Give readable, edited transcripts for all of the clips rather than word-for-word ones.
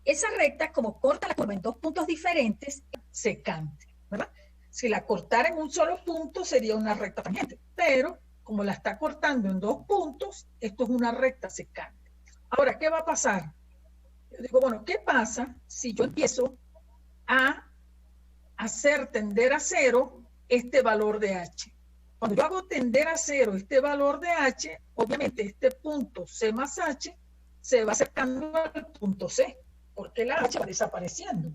esa recta, como corta la curva en dos puntos diferentes, secante, ¿verdad? Si la cortara en un solo punto, sería una recta tangente, pero como la está cortando en dos puntos, esto es una recta secante. Ahora, ¿qué va a pasar? Yo digo, bueno, ¿qué pasa si yo empiezo a hacer tender a cero este valor de h? Cuando yo hago tender a cero este valor de h, obviamente este punto c más h se va acercando al punto c, porque la h va desapareciendo.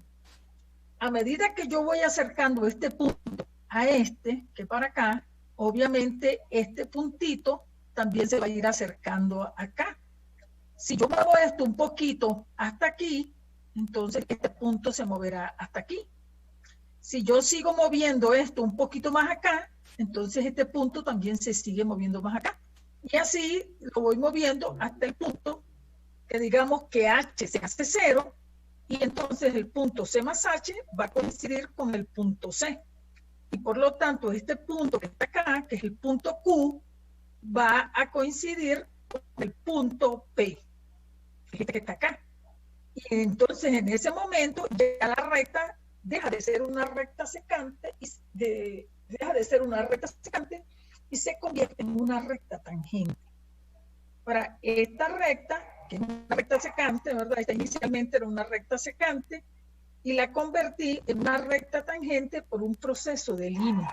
A medida que yo voy acercando este punto a este, que para acá, obviamente este puntito también se va a ir acercando acá. Si yo muevo esto un poquito hasta aquí, entonces este punto se moverá hasta aquí. Si yo sigo moviendo esto un poquito más acá, entonces este punto también se sigue moviendo más acá. Y así lo voy moviendo hasta el punto que digamos que h se hace 0, y entonces el punto c más h va a coincidir con el punto c. Y por lo tanto, este punto que está acá, que es el punto Q, va a coincidir con el punto P, fíjate que está acá. Y entonces en ese momento ya la recta deja de ser una recta secante y se convierte en una recta tangente. Para esta recta, que es una recta secante, ¿verdad? Esta inicialmente era una recta secante y la convertí en una recta tangente por un proceso de línea.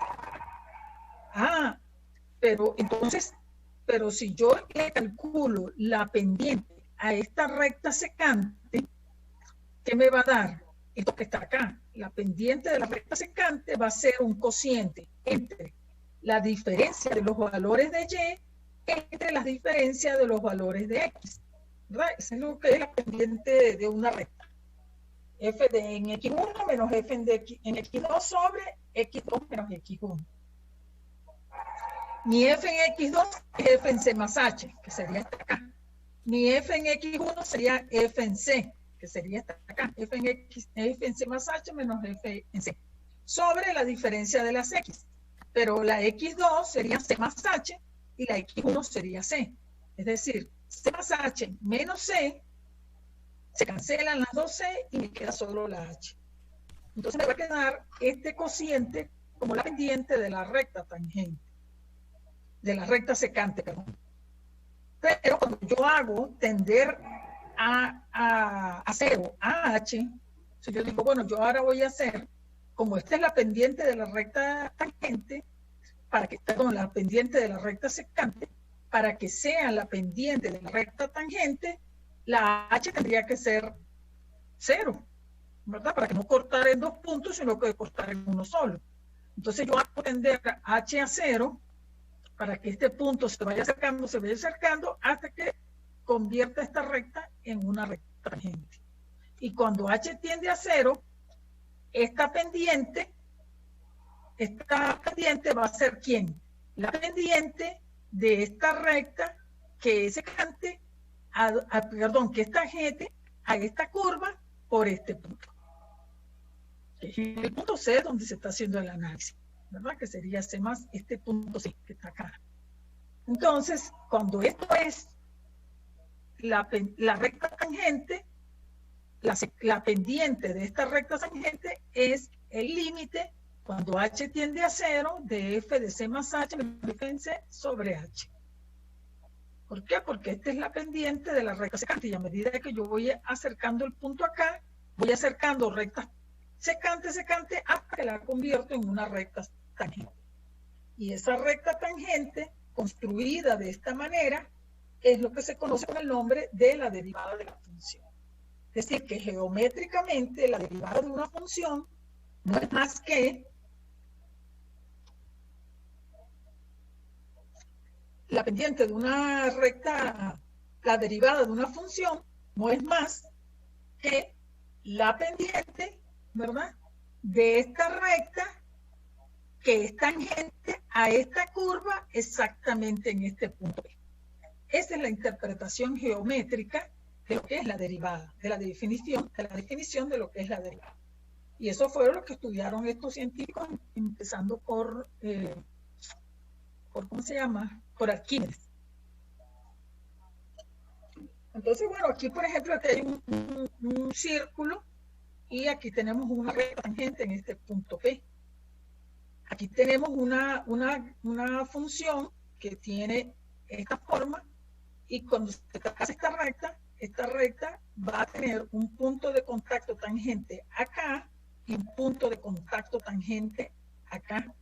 Ah, pero entonces, pero si yo le calculo la pendiente a esta recta secante, ¿qué me va a dar? Esto que está acá. La pendiente de la recta secante va a ser un cociente entre la diferencia de los valores de y entre las diferencias de los valores de x, ¿verdad? Eso es lo que es la pendiente de una recta. F de en x1 menos f en x2 sobre x2 menos x1. Mi f en x2 es f en c más h, que sería esta acá. Mi f en x1 sería f en c, que sería esta acá. F en c más h menos f en c. Sobre la diferencia de las x. Pero la x2 sería c más h y la x1 sería c. Es decir, c más h menos c, se cancelan las dos c y me queda solo la h. Entonces me va a quedar este cociente como la pendiente de la recta tangente, de la recta secante, perdón. Pero cuando yo hago tender a cero, a h, si yo digo, bueno, yo ahora voy a hacer, como esta es la pendiente de la recta tangente, la pendiente de la recta secante, para que sea la pendiente de la recta tangente, la h tendría que ser 0, ¿verdad? Para que no cortara en dos puntos, sino que cortar en uno solo. Entonces yo hago tender h a 0 para que este punto se vaya acercando hasta que convierta esta recta en una recta tangente. Y cuando h tiende a 0, esta pendiente va a ser ¿quién? La pendiente de esta recta que es secante, que es tangente a esta curva por este punto. El punto C es donde se está haciendo el análisis, ¿verdad? Que sería C más este punto C que está acá. Entonces, cuando esto es la recta tangente, la pendiente de esta recta tangente es el límite cuando h tiende a 0 de f de c más h menos f en c sobre h. ¿Por qué? Porque esta es la pendiente de la recta secante y a medida que yo voy acercando el punto acá, voy acercando rectas secante hasta que la convierto en una recta tangente. Y esa recta tangente construida de esta manera es lo que se conoce con el nombre de la derivada de la función. Es decir, que geométricamente la derivada de una función no es más que la pendiente de una recta, la derivada de una función no es más que la pendiente, ¿verdad?, de esta recta que es tangente a esta curva exactamente en este punto. Esa es la interpretación geométrica de lo que es la derivada, de la definición de lo que es la derivada. Y eso fue lo que estudiaron estos científicos, empezando por ¿cómo se llama? Por Arquímedes. Entonces, bueno, aquí por ejemplo aquí hay un círculo y aquí tenemos una recta tangente en este punto P. Aquí tenemos una función que tiene esta forma y cuando se traza esta recta va a tener un punto de contacto tangente acá y un punto de contacto tangente acá.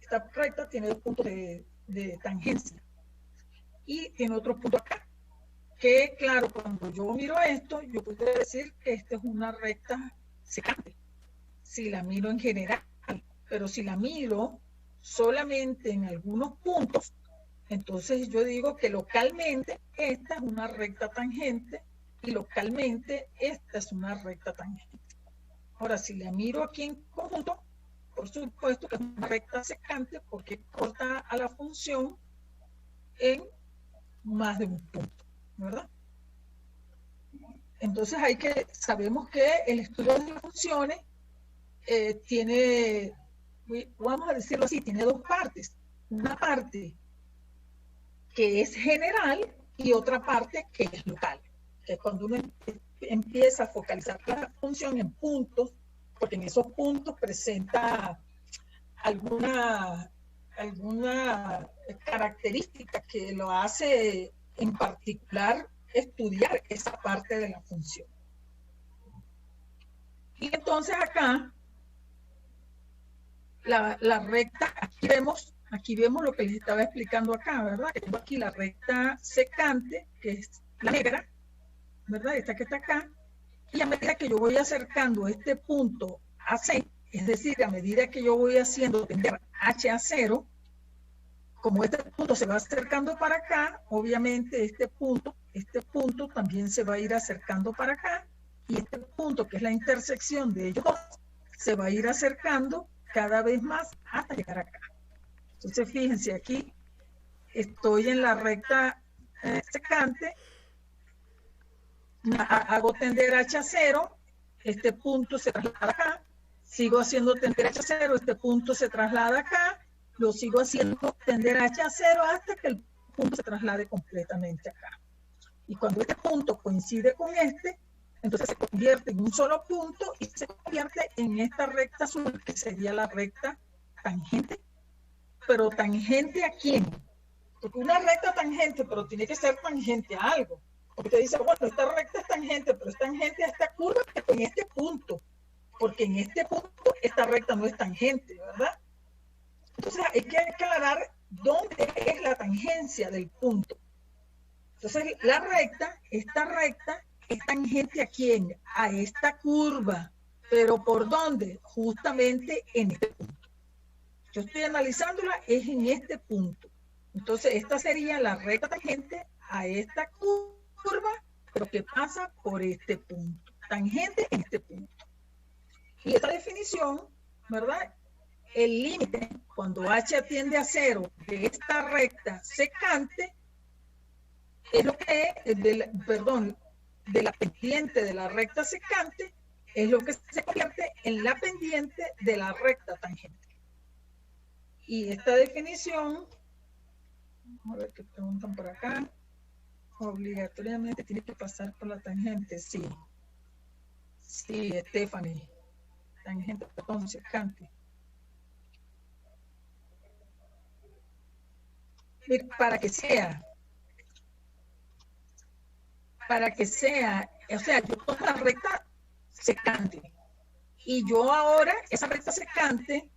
Esta recta tiene dos puntos de tangencia y tiene otro punto acá. Que claro, cuando yo miro esto, yo puedo decir que esta es una recta secante, si la miro en general, pero si la miro solamente en algunos puntos, entonces yo digo que localmente esta es una recta tangente y localmente esta es una recta tangente. Ahora, si la miro aquí en conjunto, por supuesto que es una recta secante porque corta a la función en más de un punto, ¿verdad? Entonces sabemos que el estudio de las funciones tiene, vamos a decirlo así, tiene dos partes. Una parte que es general y otra parte que es local. Que es cuando uno empieza a focalizar la función en puntos, porque en esos puntos presenta alguna característica que lo hace en particular estudiar esa parte de la función. Y entonces acá, la recta, aquí vemos lo que les estaba explicando acá, ¿verdad? Tengo aquí la recta secante, que es la negra, ¿verdad? Esta que está acá. Y a medida que yo voy acercando este punto a C, es decir, a medida que yo voy haciendo tender H a 0, como este punto se va acercando para acá, obviamente este punto también se va a ir acercando para acá, y este punto, que es la intersección de ellos dos, se va a ir acercando cada vez más hasta llegar acá. Entonces, fíjense, aquí estoy en la recta secante, hago tender H a 0, este punto se traslada acá, sigo haciendo tender H a 0, este punto se traslada acá, lo sigo haciendo tender H a 0 hasta que el punto se traslade completamente acá. Y cuando este punto coincide con este, entonces se convierte en un solo punto y se convierte en esta recta azul, que sería la recta tangente. Pero tangente ¿a quién? Porque una recta tangente, pero tiene que ser tangente a algo. Porque te dice, bueno, esta recta es tangente, pero es tangente a esta curva en este punto. Porque en este punto esta recta no es tangente, ¿verdad? Entonces hay que aclarar dónde es la tangencia del punto. Entonces esta recta es tangente ¿a quién? A esta curva. ¿Pero por dónde? Justamente en este punto. Yo estoy analizándola es en este punto. Entonces esta sería la recta tangente a esta curva, pero que pasa por este punto. Tangente en este punto. Y esta definición, ¿verdad? El límite, cuando H tiende a 0 de esta recta secante, es lo que es, de la pendiente de la recta secante, es lo que se convierte en la pendiente de la recta tangente. Y esta definición, vamos a ver qué preguntan por acá, obligatoriamente tiene que pasar por la tangente, sí. Sí, Stephanie, tangente, perdón, secante. Para que sea, o sea, yo tomo la recta secante y yo ahora esa recta secante,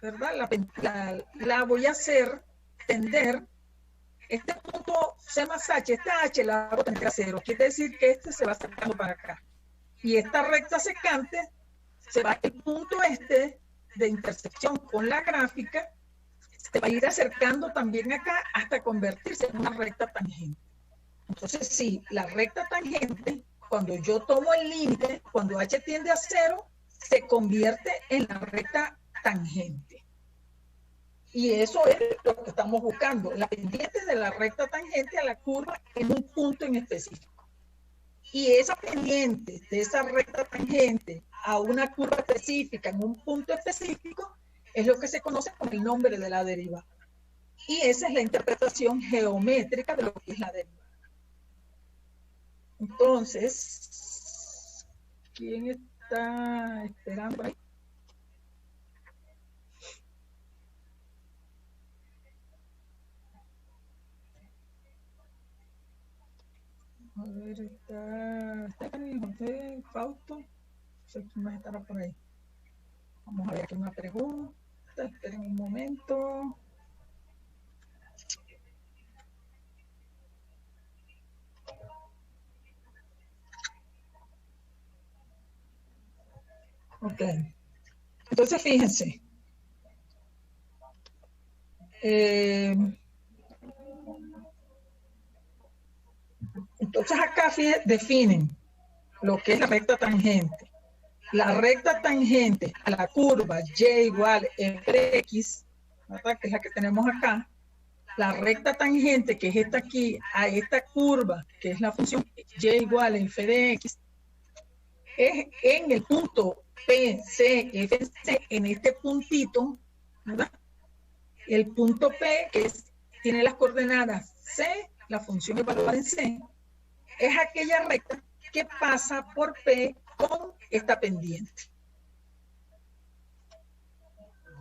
¿verdad? La voy a hacer tender este punto C más H, esta H la hago tender a 0, quiere decir que este se va acercando para acá y esta recta secante se va el punto de intersección con la gráfica, se va a ir acercando también acá hasta convertirse en una recta tangente. Entonces, sí, la recta tangente, cuando yo tomo el límite, cuando H tiende a 0, se convierte en la recta tangente. Y eso es lo que estamos buscando, la pendiente de la recta tangente a la curva en un punto en específico. Y esa pendiente de esa recta tangente a una curva específica en un punto específico es lo que se conoce con el nombre de la derivada. Y esa es la interpretación geométrica de lo que es la derivada. Entonces, ¿quién está esperando ahí? A ver, está Stephanie, José, Fausto. No sé quién más estará por ahí. Vamos a ver aquí una pregunta. Esperen un momento. Ok. Entonces, fíjense. Entonces, acá definen lo que es la recta tangente. La recta tangente a la curva y igual f de x, ¿verdad? Que es la que tenemos acá. La recta tangente, que es esta aquí, a esta curva, que es la función y igual f de x, es en el punto P, C, F, C, en este puntito, ¿verdad? El punto P, que tiene las coordenadas C, la función evaluada en C, es aquella recta que pasa por P con esta pendiente.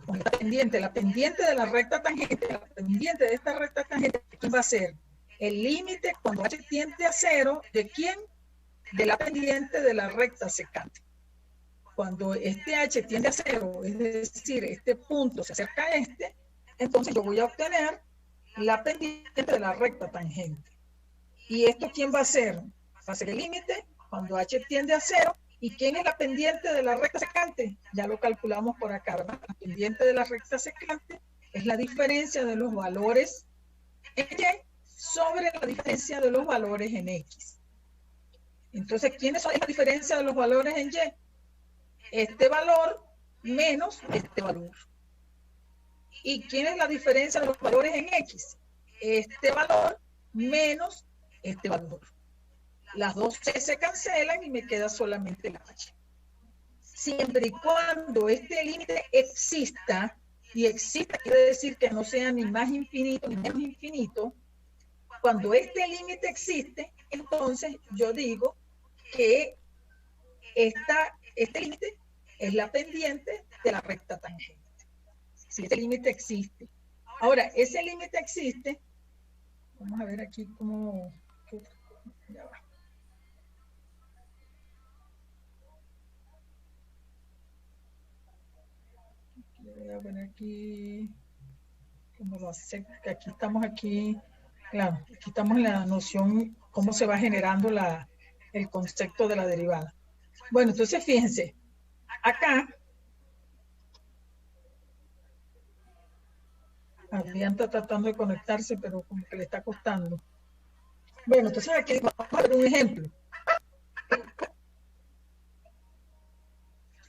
Con esta pendiente, la pendiente de la recta tangente, la pendiente de esta recta tangente, ¿quién va a ser? El límite cuando h tiende a 0, ¿de quién? De la pendiente de la recta secante. Cuando este h tiende a 0, es decir, este punto se acerca a este, entonces yo voy a obtener la pendiente de la recta tangente. ¿Y esto quién va a ser? Va a ser el límite cuando h tiende a 0. ¿Y quién es la pendiente de la recta secante? Ya lo calculamos por acá, ¿verdad? La pendiente de la recta secante es la diferencia de los valores en y sobre la diferencia de los valores en x. Entonces, ¿quiénes son la diferencia de los valores en y? Este valor menos este valor. ¿Y quién es la diferencia de los valores en x? Este valor menos este valor. Las dos C se cancelan y me queda solamente la H. Siempre y cuando este límite exista, y exista quiere decir que no sea ni más infinito ni menos infinito, cuando este límite existe, entonces yo digo que este límite es la pendiente de la recta tangente. Si ese límite existe. Ahora, ese límite existe, vamos a ver aquí cómo, ya va. Voy a poner aquí, como lo hace, aquí estamos aquí, claro, aquí estamos en la noción, cómo se va generando el concepto de la derivada. Bueno, entonces fíjense, acá, Adrián está tratando de conectarse, pero como que le está costando. Bueno, entonces aquí vamos a ver un ejemplo.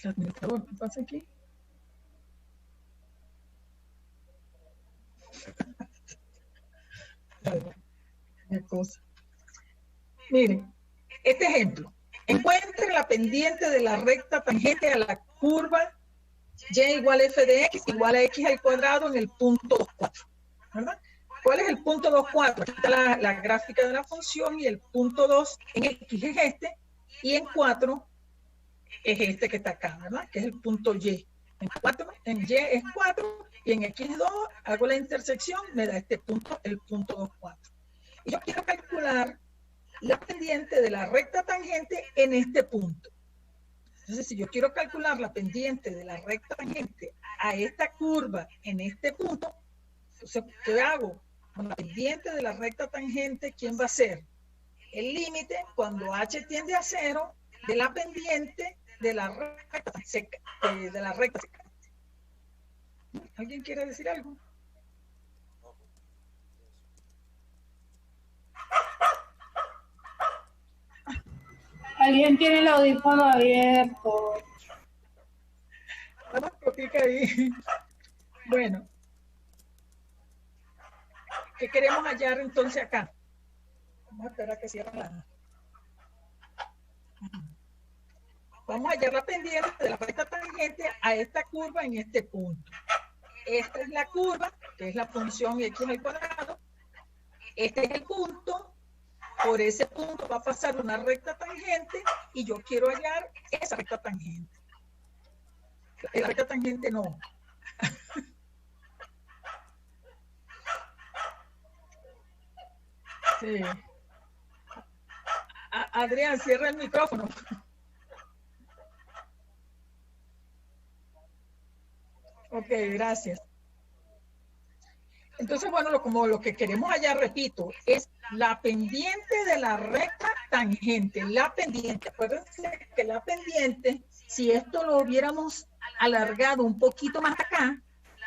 El administrador, ¿qué pasa aquí? Cosa. Miren, este ejemplo. Encuentre la pendiente de la recta tangente a la curva y igual a f de x igual a x al cuadrado en el punto 2,4. ¿Verdad? ¿Cuál es el punto 2,4? Aquí está la gráfica de la función y el punto 2 en x es este y en 4 es este que está acá, ¿verdad? Que es el punto y. En y es 4 y en x es 2, hago la intersección, me da este punto, el punto 2,4. Y yo quiero calcular la pendiente de la recta tangente en este punto. Entonces, si yo quiero calcular la pendiente de la recta tangente a esta curva en este punto, entonces, ¿qué hago? Con la pendiente de la recta tangente, ¿quién va a ser? El límite cuando h tiende a 0 de la pendiente de la recta secante. ¿Alguien quiere decir algo? Alguien tiene el audífono abierto. Vamos a clicar ahí. Bueno. ¿Qué queremos hallar entonces acá? Vamos a esperar a que cierre la... Vamos a hallar la pendiente de la recta tangente a esta curva en este punto. Esta es la curva, que es la función x al cuadrado. Este es el punto por ese punto va a pasar una recta tangente y yo quiero hallar esa recta tangente. La recta tangente no. Sí. Adrián, cierra el micrófono. Ok, gracias. Entonces, bueno, como lo que queremos hallar, repito, es la pendiente de la recta tangente. La pendiente, acuérdense que la pendiente, si esto lo hubiéramos alargado un poquito más acá,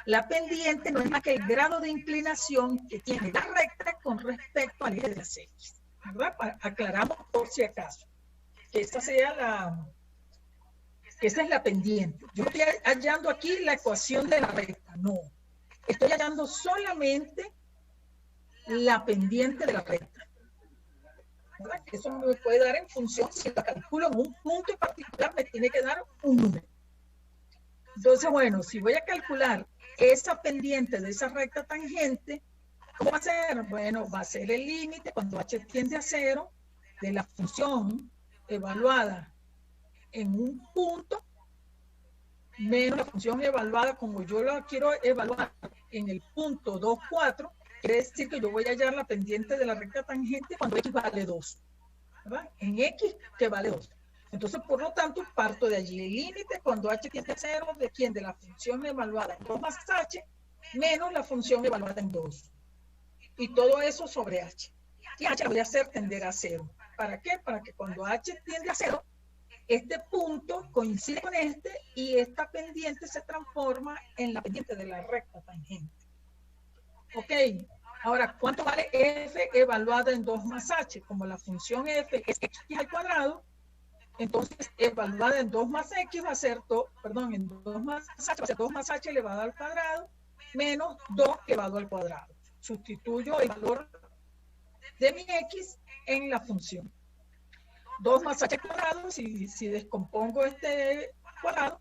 la pendiente no es más que el grado de inclinación que tiene la recta con respecto al eje de las X. ¿Verdad? Aclaramos por si acaso. Que esa es la pendiente. Yo estoy hallando aquí la ecuación de la recta. No. Estoy hallando solamente la pendiente de la recta. ¿Verdad? Eso me puede dar en función, si la calculo en un punto en particular, me tiene que dar un número. Entonces, bueno, si voy a calcular esa pendiente de esa recta tangente, ¿cómo va a ser? Bueno, va a ser el límite cuando h tiende a 0 de la función evaluada en un punto menos la función evaluada como yo la quiero evaluar en el punto 2, 4, quiere decir que yo voy a hallar la pendiente de la recta tangente cuando x vale 2, ¿verdad? En x que vale 2. Entonces, por lo tanto, parto de allí. El límite cuando h tiende a 0, ¿de quién? De la función evaluada en 2 más h, menos la función evaluada en 2. Y todo eso sobre h. Y h lo voy a hacer tender a 0. ¿Para qué? Para que cuando h tiende a 0, este punto coincide con este y esta pendiente se transforma en la pendiente de la recta tangente. Ok, ahora, ¿cuánto vale f evaluada en 2 más h? Como la función f es x al cuadrado, entonces evaluada en 2 más x va a ser, en 2 más h va a ser 2 más h elevado al cuadrado menos 2 elevado al cuadrado. Sustituyo el valor de mi x en la función. 2 más h cuadrado, si descompongo este cuadrado,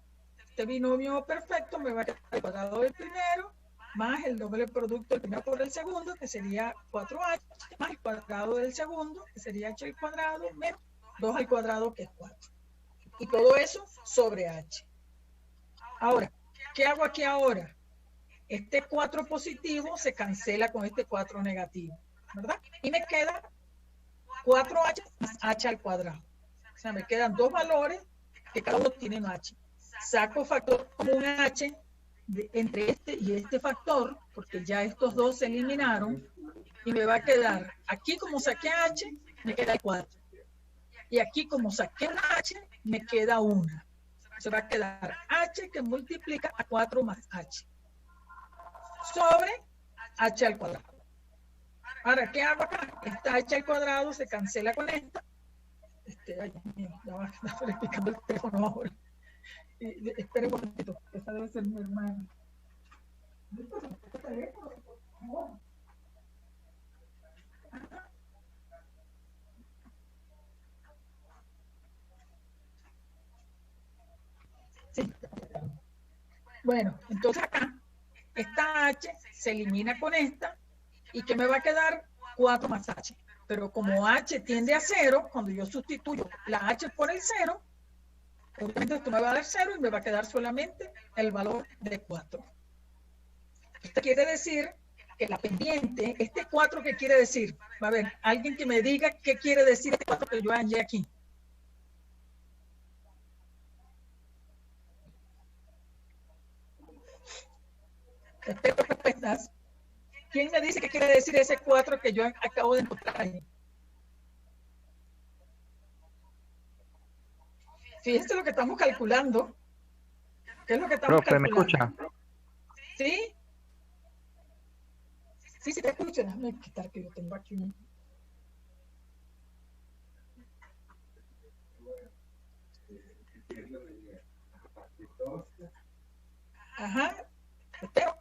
este binomio perfecto me va a quedar el cuadrado del primero más el doble producto del primero por el segundo, que sería 4h, más el cuadrado del segundo, que sería h al cuadrado, menos 2 al cuadrado, que es 4. Y todo eso sobre h. Ahora, ¿qué hago aquí ahora? Este 4 positivo se cancela con este 4 negativo, ¿verdad? Y me queda 4h más h al cuadrado. O sea, me quedan dos valores que cada uno tiene un h. Saco factor común h entre este y este factor, porque ya estos dos se eliminaron, y me va a quedar, aquí como saqué h, me queda el 4. Y aquí como saqué una h, me queda una. Se va a quedar h que multiplica a 4 más h. Sobre h al cuadrado. Ahora, ¿qué hago acá? Esta h al cuadrado se cancela con esta. Ay, Dios mío, ya va a estar explicando el teléfono ahora. Esperen un momentito, esa debe ser mi hermana. Sí. Bueno, entonces acá, esta h se elimina con esta, y que me va a quedar 4 más h. Pero como h tiende a 0, cuando yo sustituyo la h por el 0, obviamente esto me va a dar 0 y me va a quedar solamente el valor de 4. Esto quiere decir que la pendiente, este 4, ¿qué quiere decir? A ver, alguien que me diga qué quiere decir este 4 que yo hallé aquí. Espero respuestas. ¿Quién me dice qué quiere decir ese 4 que yo acabo de encontrar ahí? Fíjense lo que estamos calculando. ¿Qué es lo que estamos calculando? ¿Me escucha? ¿Sí? Sí, te escucho. Déjame quitar que yo tengo aquí un... Ajá. Espero.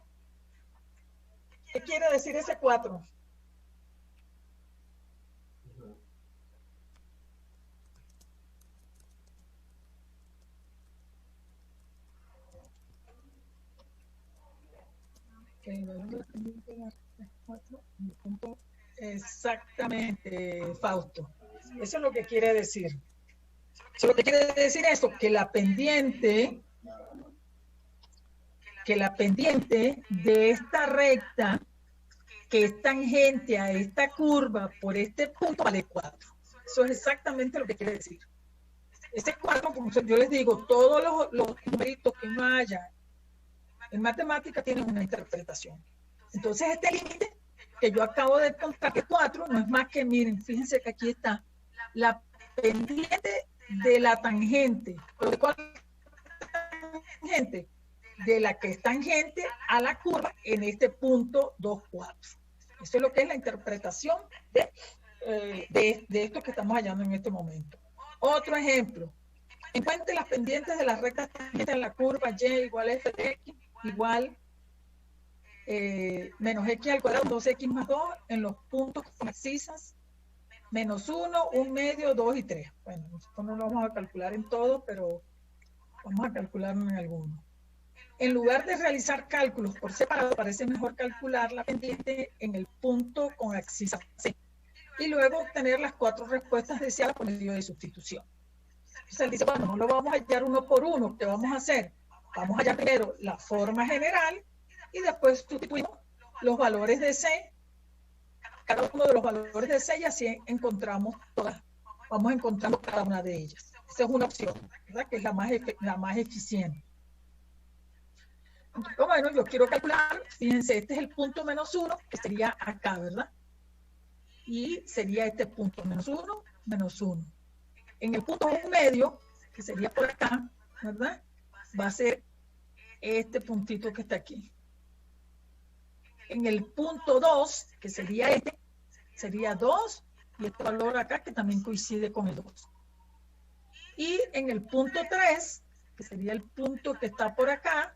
¿Qué quiere decir ese 4? Que el valor de la pendiente de 4 en el punto Exactamente, Fausto. Eso es lo que quiere decir. Eso es lo que quiere decir eso, que la pendiente de esta recta que es tangente a esta curva por este punto vale 4. Eso es exactamente lo que quiere decir. Este 4, como yo les digo, todos los numeritos que uno haya en matemática tienen una interpretación. Entonces este límite que yo acabo de contar, que 4, no es más que, miren, fíjense que aquí está la pendiente de la tangente. ¿De cuál tangente? De la que es tangente a la curva en este punto 2, 4. Eso es lo que es la interpretación de esto que estamos hallando en este momento. Otro ejemplo. Encuentre las pendientes de las rectas tangentes en la curva y igual a f de x igual menos x al cuadrado 2x más 2 en los puntos con abscisas menos 1, 1 medio, 2 y 3. Bueno, nosotros no lo vamos a calcular en todo, pero vamos a calcularlo en algunos. En lugar de realizar cálculos por separado, parece mejor calcular la pendiente en el punto con abscisa C y luego obtener las 4 respuestas deseadas por medio de sustitución. Entonces él dice, bueno, no lo vamos a hallar uno por uno. ¿Qué vamos a hacer? Vamos a hallar primero la forma general y después sustituimos los valores de C, cada uno de los valores de C, y así encontramos todas, vamos encontrando cada una de ellas. Esa es una opción, ¿verdad? Que es la más eficiente. Entonces, bueno, yo quiero calcular, fíjense, este es el punto menos 1, que sería acá, ¿verdad? Y sería este punto menos 1, menos 1. En el punto 1 medio, que sería por acá, ¿verdad? Va a ser este puntito que está aquí. En el punto 2, que sería este, sería 2, y este valor acá que también coincide con el 2. Y en el punto 3, que sería el punto que está por acá,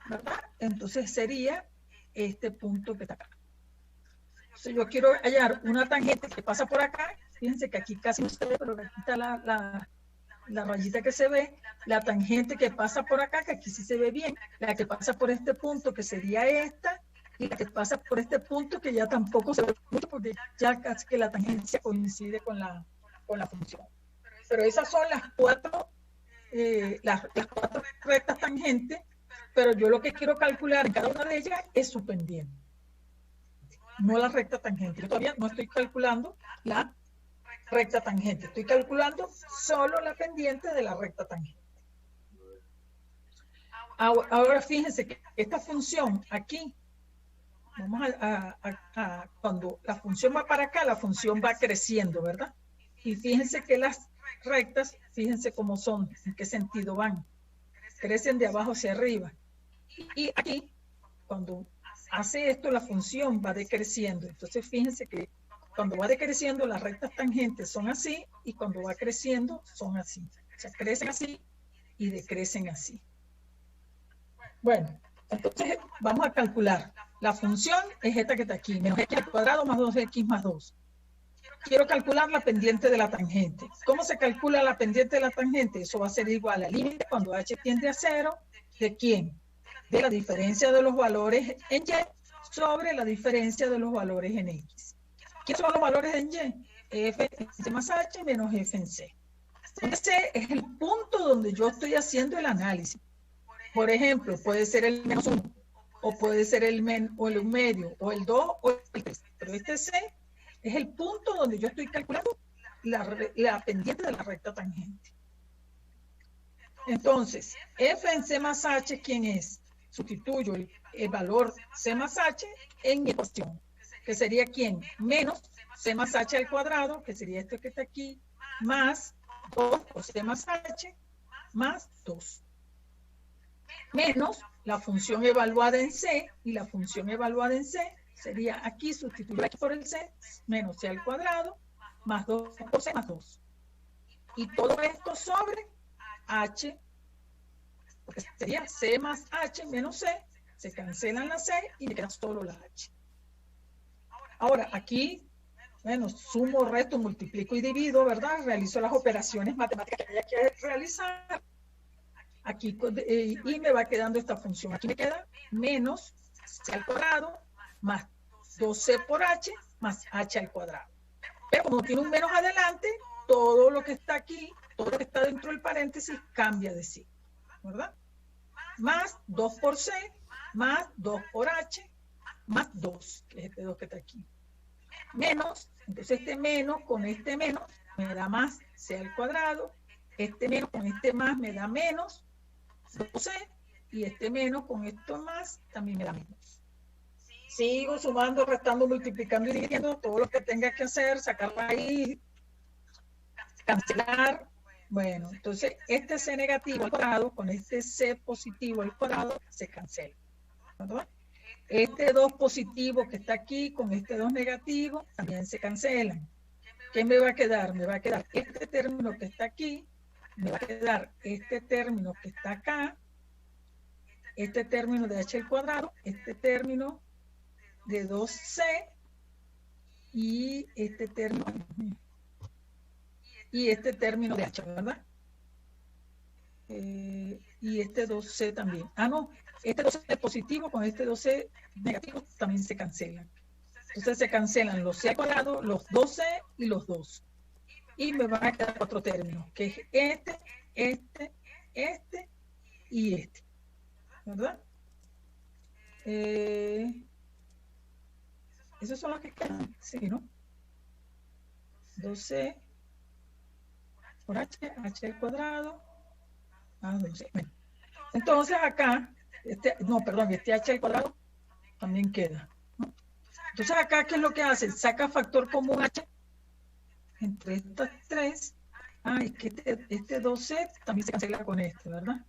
¿verdad? Entonces sería este punto que está acá. Entonces yo quiero hallar una tangente que pasa por acá. Fíjense que aquí casi no se ve, pero aquí está la rayita que se ve. La tangente que pasa por acá, que aquí sí se ve bien. La que pasa por este punto, que sería esta. Y la que pasa por este punto, que ya tampoco se ve mucho, porque ya casi que la tangencia coincide con la función. Pero esas son las 4 rectas tangentes. Pero yo lo que quiero calcular en cada una de ellas es su pendiente, no la recta tangente. Yo todavía no estoy calculando la recta tangente, estoy calculando solo la pendiente de la recta tangente. Ahora fíjense que esta función aquí, vamos cuando la función va para acá, la función va creciendo, ¿verdad? Y fíjense que las rectas, fíjense cómo son, en qué sentido van. Crecen de abajo hacia arriba. Y aquí, cuando hace esto, la función va decreciendo. Entonces, fíjense que cuando va decreciendo, las rectas tangentes son así, y cuando va creciendo, son así. O sea, crecen así y decrecen así. Bueno, entonces vamos a calcular. La función es esta que está aquí, menos x al cuadrado más 2x más 2. Quiero calcular la pendiente de la tangente. ¿Cómo se calcula la pendiente de la tangente? Eso va a ser igual al límite cuando h tiende a 0. ¿De quién? De la diferencia de los valores en y sobre la diferencia de los valores en x. ¿Quiénes son los valores en y? F en c más h menos f en c. Donde c es el punto donde yo estoy haciendo el análisis. Por ejemplo, puede ser el menos 1, o puede ser el medio, o el 2, o el 3. Pero este c es el punto donde yo estoy calculando la pendiente de la recta tangente. Entonces, f en c más h, ¿quién es? Sustituyo el valor c más h en mi ecuación, que sería ¿quién? Menos c más h al cuadrado, que sería esto que está aquí, más 2 por c más h, más 2. Menos la función evaluada en c, y la función evaluada en c sería aquí, sustituir aquí por el c, menos c al cuadrado, más 2 por c más 2. Y todo esto sobre h, porque sería c más h menos c, se cancelan las c y me queda solo la h. Ahora, aquí, bueno, sumo, resto, multiplico y divido, ¿verdad? Realizo las operaciones matemáticas que haya que realizar. Aquí, y me va quedando esta función. Aquí me queda menos c al cuadrado más 2c por h más h al cuadrado. Pero como tiene un menos adelante, todo lo que está aquí, todo lo que está dentro del paréntesis cambia de signo, ¿verdad? Más 2 por c, más 2 por h, más 2, que es este 2 que está aquí. Menos, entonces este menos con este menos me da más c al cuadrado, este menos con este más me da menos 2c, y este menos con esto más también me da menos. Sigo sumando, restando, multiplicando y dividiendo, todo lo que tenga que hacer, sacar raíz, cancelar. Bueno, entonces este c negativo al cuadrado con este c positivo al cuadrado se cancela, ¿verdad? Este 2 positivo que está aquí con este 2 negativo también se cancelan. ¿Qué me va a quedar? Me va a quedar este término que está aquí, me va a quedar este término que está acá, este término de h al cuadrado, este término de 2c y este término de h, ¿verdad? Y este 2c también. Ah, no, este 2c positivo con este 2c negativo también se cancelan. Entonces se cancelan los c al cuadrado, los 2c y los 2. Y me van a quedar 4 términos, que es este y este. ¿Verdad? Esos son los que quedan, sí, ¿no? 2c por h al cuadrado, más 2c. Bueno, entonces acá, este h al cuadrado también queda, ¿no? Entonces acá, ¿qué es lo que hace? Saca factor común h entre estas tres. Ah, es que este 2c también se cancela con este, ¿verdad?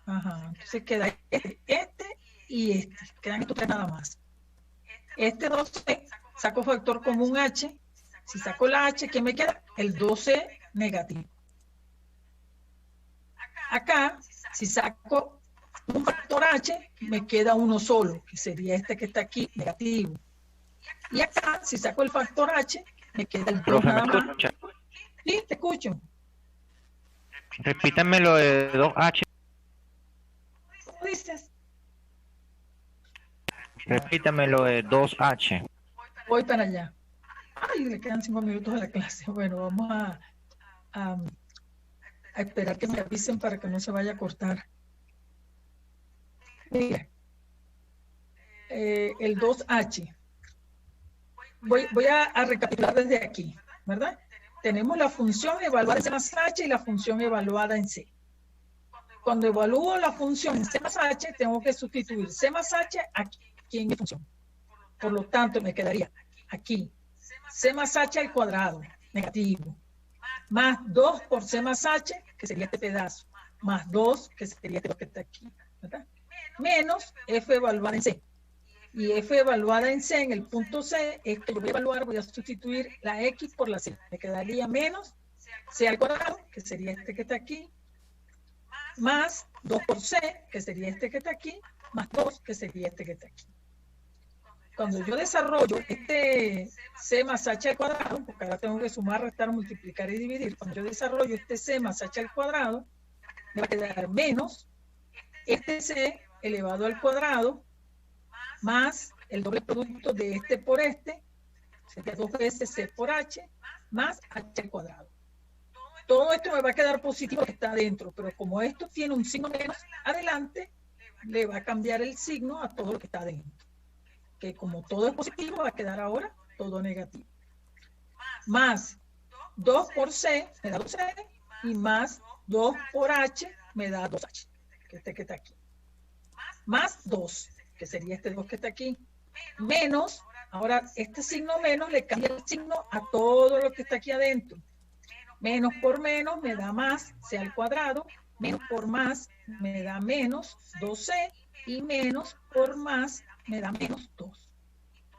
Ajá, entonces queda este y este. Quedan estos tres nada más. Este 2c, saco factor común h. Si saco la h, ¿qué me queda? El 2c negativo. Acá, si saco un factor h, me queda uno solo, que sería este que está aquí, negativo. Y acá, si saco el factor h, me queda el 2 nada más. Sí, te escucho. Repítame lo de 2h. ¿Cómo dices? Repítame lo de 2h. Voy para allá. Ay, le quedan 5 minutos a la clase. Bueno, vamos a esperar que me avisen para que no se vaya a cortar. Mira, el 2h. Voy a recapitular desde aquí, ¿verdad? Tenemos la función evaluada en C más H y la función evaluada en C. Cuando evalúo la función en C más H, tengo que sustituir C más H aquí en mi función. Por lo tanto, me quedaría aquí C más H al cuadrado, negativo, más 2 por C más H, que sería este pedazo, más 2, que sería este que está aquí, ¿verdad? Menos F evaluada en C. Y F evaluada en C, en el punto C, es que yo voy a evaluar, voy a sustituir la X por la C. Me quedaría menos C al cuadrado, que sería este que está aquí, más 2 por C, que sería este que está aquí, más 2, que sería este que está aquí. Cuando yo desarrollo este C más H al cuadrado, porque ahora tengo que sumar, restar, multiplicar y dividir, cuando yo desarrollo este C más H al cuadrado, me va a quedar menos este C elevado al cuadrado, más el doble producto de este por este, sería 2 veces C por H, más H al cuadrado. Todo esto me va a quedar positivo que está adentro, pero como esto tiene un signo menos adelante, le va a cambiar el signo a todo lo que está adentro. Que como todo es positivo, va a quedar ahora todo negativo. Más 2 por C me da 2C, y más 2 por H me da 2H, que está aquí. Más 2, que sería este 2 que está aquí, menos, ahora este signo menos le cambia el signo a todo lo que está aquí adentro. Menos por menos me da más C al cuadrado, menos por más me da menos 2C, y menos por más me da menos 2.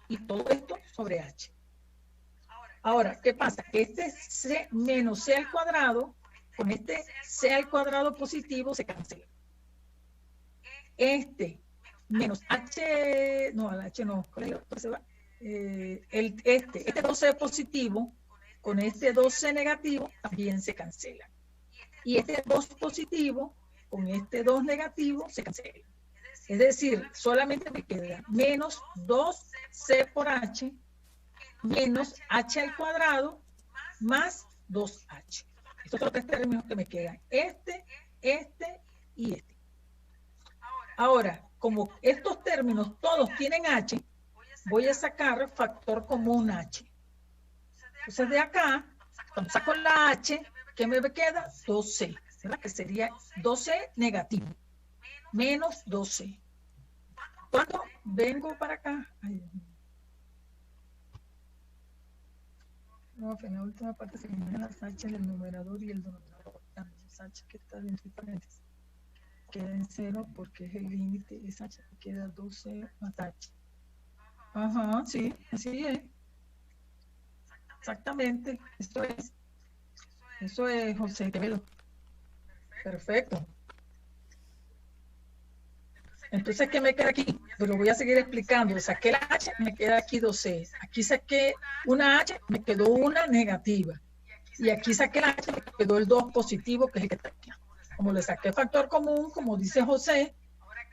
Y todo esto sobre H. Ahora, ¿qué pasa? Este C menos C al cuadrado, con este C al cuadrado positivo se cancela. Este menos H, no, al H no, se va. Este 2C positivo con este 2C negativo también se cancela. Y este 2 positivo con este 2 negativo se cancela. Es decir, solamente me queda menos 2c por h menos h al cuadrado más 2h. Estos son los tres términos que me quedan. Este y este. Ahora, como estos términos todos tienen h, voy a sacar factor común h. Entonces de acá, cuando saco la h, ¿qué me queda? 2c, ¿verdad? Que sería 2c negativo, menos 2c. Cuando vengo para acá, ay, no, en la última parte se eliminan las h del numerador y el denominador. Las h que están entre paréntesis queda en 0 porque es el límite, esa h queda 12 más h. Ajá, sí, así es. Exactamente, eso es José Quevedo. Perfecto. Entonces, ¿qué me queda aquí? Pero voy a seguir explicando. Saqué la h, me queda aquí 2c. Aquí saqué una h, me quedó una negativa. Y aquí saqué la h, me quedó el 2 positivo, que es el que está aquí. Como le saqué factor común, como dice José,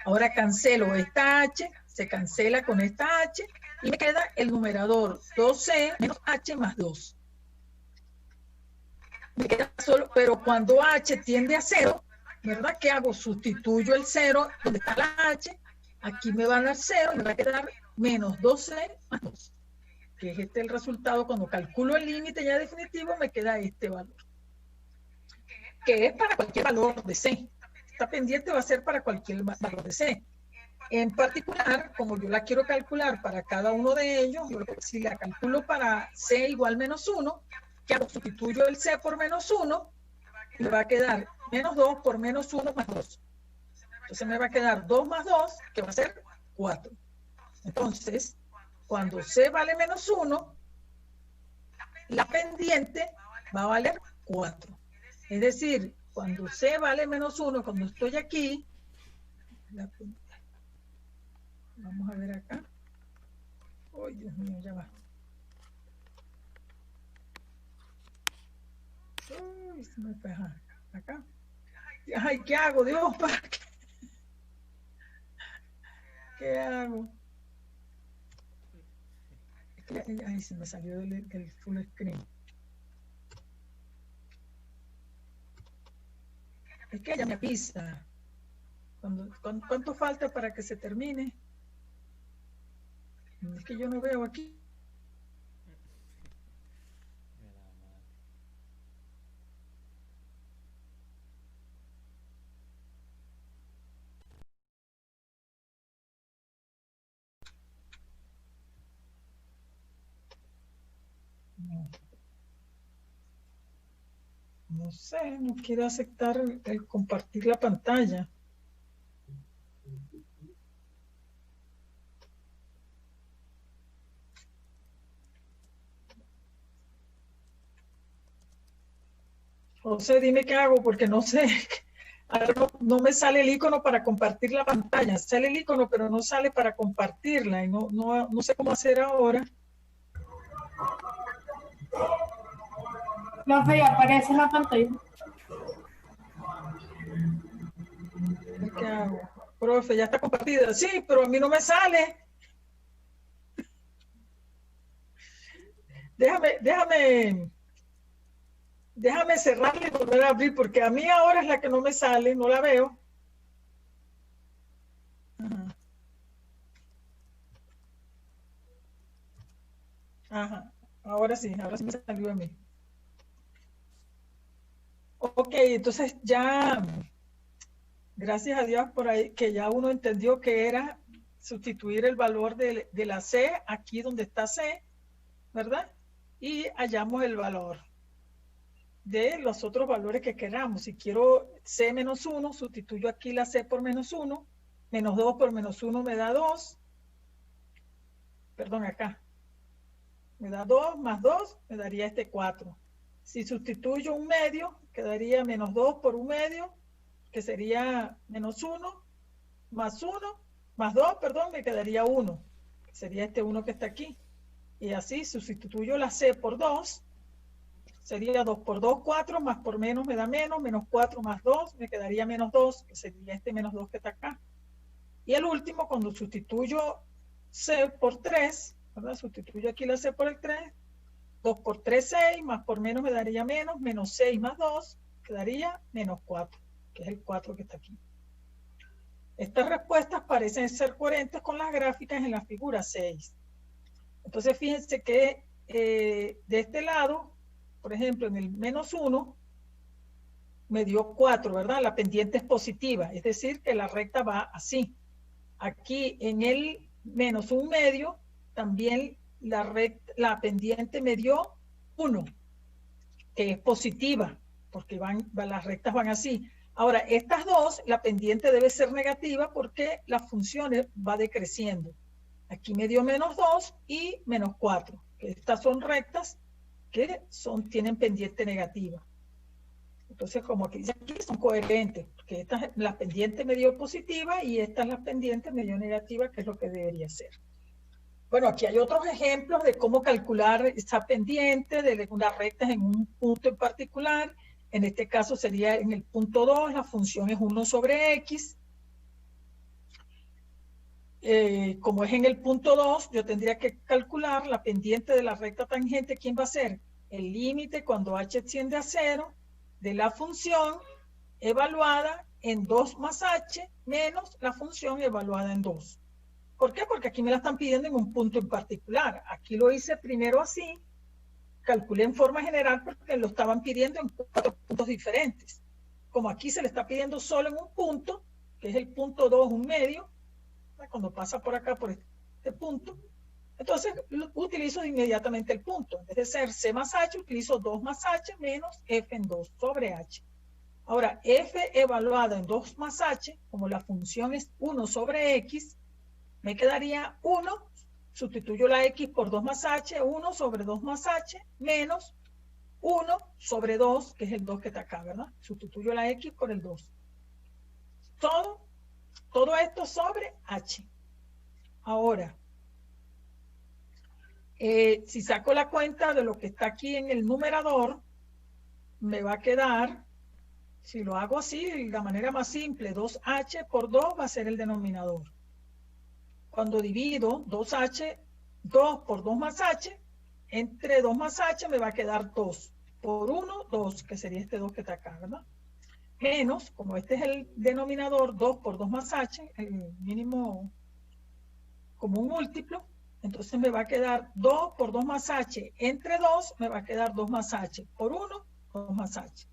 ahora cancelo esta h, se cancela con esta h, y me queda el numerador 2c menos h más 2. Me queda solo, pero cuando h tiende a 0, ¿verdad? ¿Qué hago? Sustituyo el 0 donde está la h, aquí me va a dar 0, me va a quedar menos 2c más 2, que es el resultado. Cuando calculo el límite ya definitivo, me queda este valor, que es para cualquier valor de c. Esta pendiente va a ser para cualquier valor de c. En particular, como yo la quiero calcular para cada uno de ellos, si la calculo para c igual menos 1, ¿qué hago? Sustituyo el c por menos 1, y me va a quedar menos 2 por menos 1 más 2. Entonces me va a quedar 2 más 2, que va a ser 4. Entonces, cuando c vale menos 1, la pendiente va a valer 4. Es decir, cuando c vale menos 1, cuando estoy aquí, vamos a ver acá. Ay, Dios mío, ya va. Uy, se me fue acá. Ay, ¿qué hago? Dios, ¿para qué? ¿Qué hago? Ay, se me salió el full screen. Es que ella me avisa. ¿Cuánto falta para que se termine? Es que yo no veo aquí. No sé, no quiero aceptar el compartir la pantalla. José, dime qué hago porque no sé. No me sale el icono para compartir la pantalla. Sale el icono, pero no sale para compartirla. Y no sé cómo hacer ahora. No sé, aparece en la pantalla. ¿Qué hago? Profe, ya está compartida. Sí, pero a mí no me sale. Déjame cerrarla y volver a abrir, porque a mí ahora es la que no me sale, no la veo. Ajá. Ahora sí me salió a mí. Ok, entonces ya, gracias a Dios por ahí, que ya uno entendió que era sustituir el valor de la C, aquí donde está C, ¿verdad? Y hallamos el valor de los otros valores que queramos. Si quiero C menos 1, sustituyo aquí la C por menos 1, menos 2 por menos 1 me da 2, perdón, acá, me da 2 más 2, me daría este 4. Si sustituyo un medio, quedaría menos 2 por un medio, que sería menos 1, más 1, más 2, perdón, me quedaría 1, que sería este 1 que está aquí. Y así sustituyo la C por 2, sería 2 por 2, 4, más por menos me da menos 4 más 2, me quedaría menos 2, que sería este menos 2 que está acá. Y el último, cuando sustituyo C por 3, ¿verdad? Sustituyo aquí la C por el 3, 2 por 3, 6, más por menos me daría menos 6 más 2, quedaría menos 4, que es el 4 que está aquí. Estas respuestas parecen ser coherentes con las gráficas en la figura 6. Entonces, fíjense que de este lado, por ejemplo, en el menos 1, me dio 4, ¿verdad? La pendiente es positiva, es decir, que la recta va así. Aquí en el menos 1/2, también la pendiente me dio 1, que es positiva, porque las rectas van así. Ahora, estas dos, la pendiente debe ser negativa porque la función va decreciendo. Aquí me dio menos 2 y menos 4. Estas son rectas que tienen pendiente negativa. Entonces, como aquí dice aquí, son coherentes, porque la pendiente me dio positiva y esta es la pendiente me dio negativa, que es lo que debería ser. Bueno, aquí hay otros ejemplos de cómo calcular esa pendiente de unas rectas en un punto en particular. En este caso sería en el punto 2, la función es 1 sobre x. Como es en el punto 2, yo tendría que calcular la pendiente de la recta tangente. ¿Quién va a ser? El límite cuando h tiende a 0 de la función evaluada en 2 más h menos la función evaluada en 2. ¿Por qué? Porque aquí me la están pidiendo en un punto en particular. Aquí lo hice primero así, calculé en forma general porque lo estaban pidiendo en 4 puntos diferentes. Como aquí se le está pidiendo solo en un punto, que es el punto 2, 1/2, cuando pasa por acá, por este punto, entonces utilizo inmediatamente el punto. En vez de ser C más H, utilizo 2 más H menos F en 2 sobre H. Ahora, F evaluada en 2 más H, como la función es 1 sobre X, me quedaría 1, sustituyo la X por 2 más H, 1 sobre 2 más H, menos 1 sobre 2, que es el 2 que está acá, ¿verdad? Sustituyo la X por el 2. Todo esto sobre H. Ahora, si saco la cuenta de lo que está aquí en el numerador, me va a quedar, si lo hago así, de la manera más simple, 2H por 2 va a ser el denominador. Cuando divido 2H, 2 por 2 más H, entre 2 más H me va a quedar 2. Por 1, 2, que sería este 2 que está acá, ¿verdad? Menos, como este es el denominador, 2 por 2 más H, el mínimo como un múltiplo, entonces me va a quedar 2 por 2 más H, entre 2 me va a quedar 2 más H, por 1, 2 más H.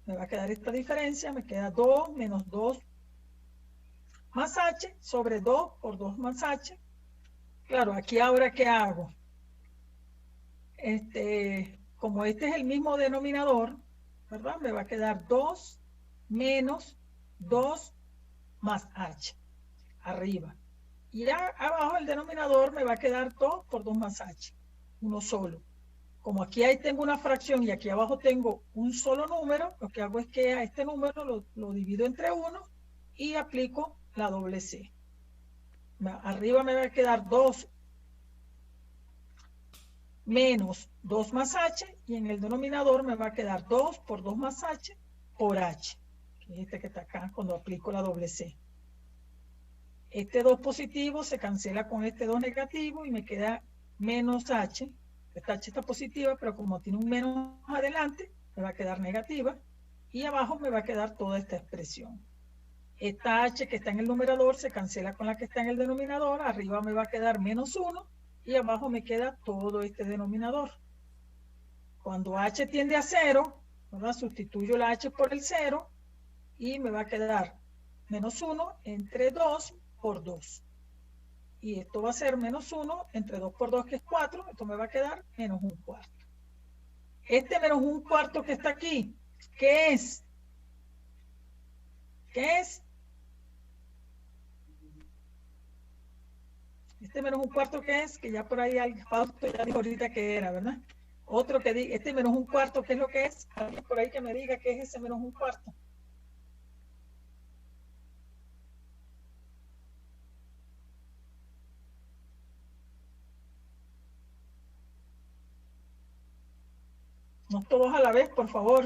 Me va a quedar esta diferencia, me queda 2 menos 2 más H sobre 2 por 2 más H. Claro, aquí ahora ¿qué hago? Como este es el mismo denominador, ¿verdad? Me va a quedar 2 menos 2 más H, arriba. Y abajo el denominador me va a quedar 2 por 2 más H, uno solo. Como aquí ahí tengo una fracción y aquí abajo tengo un solo número, lo que hago es que a este número lo divido entre 1 y aplico la doble C. Arriba me va a quedar 2 menos 2 más H y en el denominador me va a quedar 2 por 2 más H por H, que es este que está acá cuando aplico la doble C. Este 2 positivo se cancela con este 2 negativo y me queda menos H. Esta H está positiva, pero como tiene un menos adelante, me va a quedar negativa. Y abajo me va a quedar toda esta expresión. Esta H que está en el numerador se cancela con la que está en el denominador. Arriba me va a quedar menos 1 y abajo me queda todo este denominador. Cuando H tiende a 0, ¿verdad? Sustituyo la H por el 0 y me va a quedar menos 1 entre 2 por 2. Y esto va a ser menos 1 entre 2 por 2, que es 4. Esto me va a quedar menos 1/4. Este menos 1/4 que está aquí, ¿qué es? ¿Qué es? Este menos 1/4 ¿qué es? Que ya por ahí Fausto ya dijo ahorita que era, ¿verdad? Otro que diga, este menos 1/4 ¿qué es lo que es? Alguien por ahí que me diga qué es ese menos 1/4. No todos a la vez, por favor.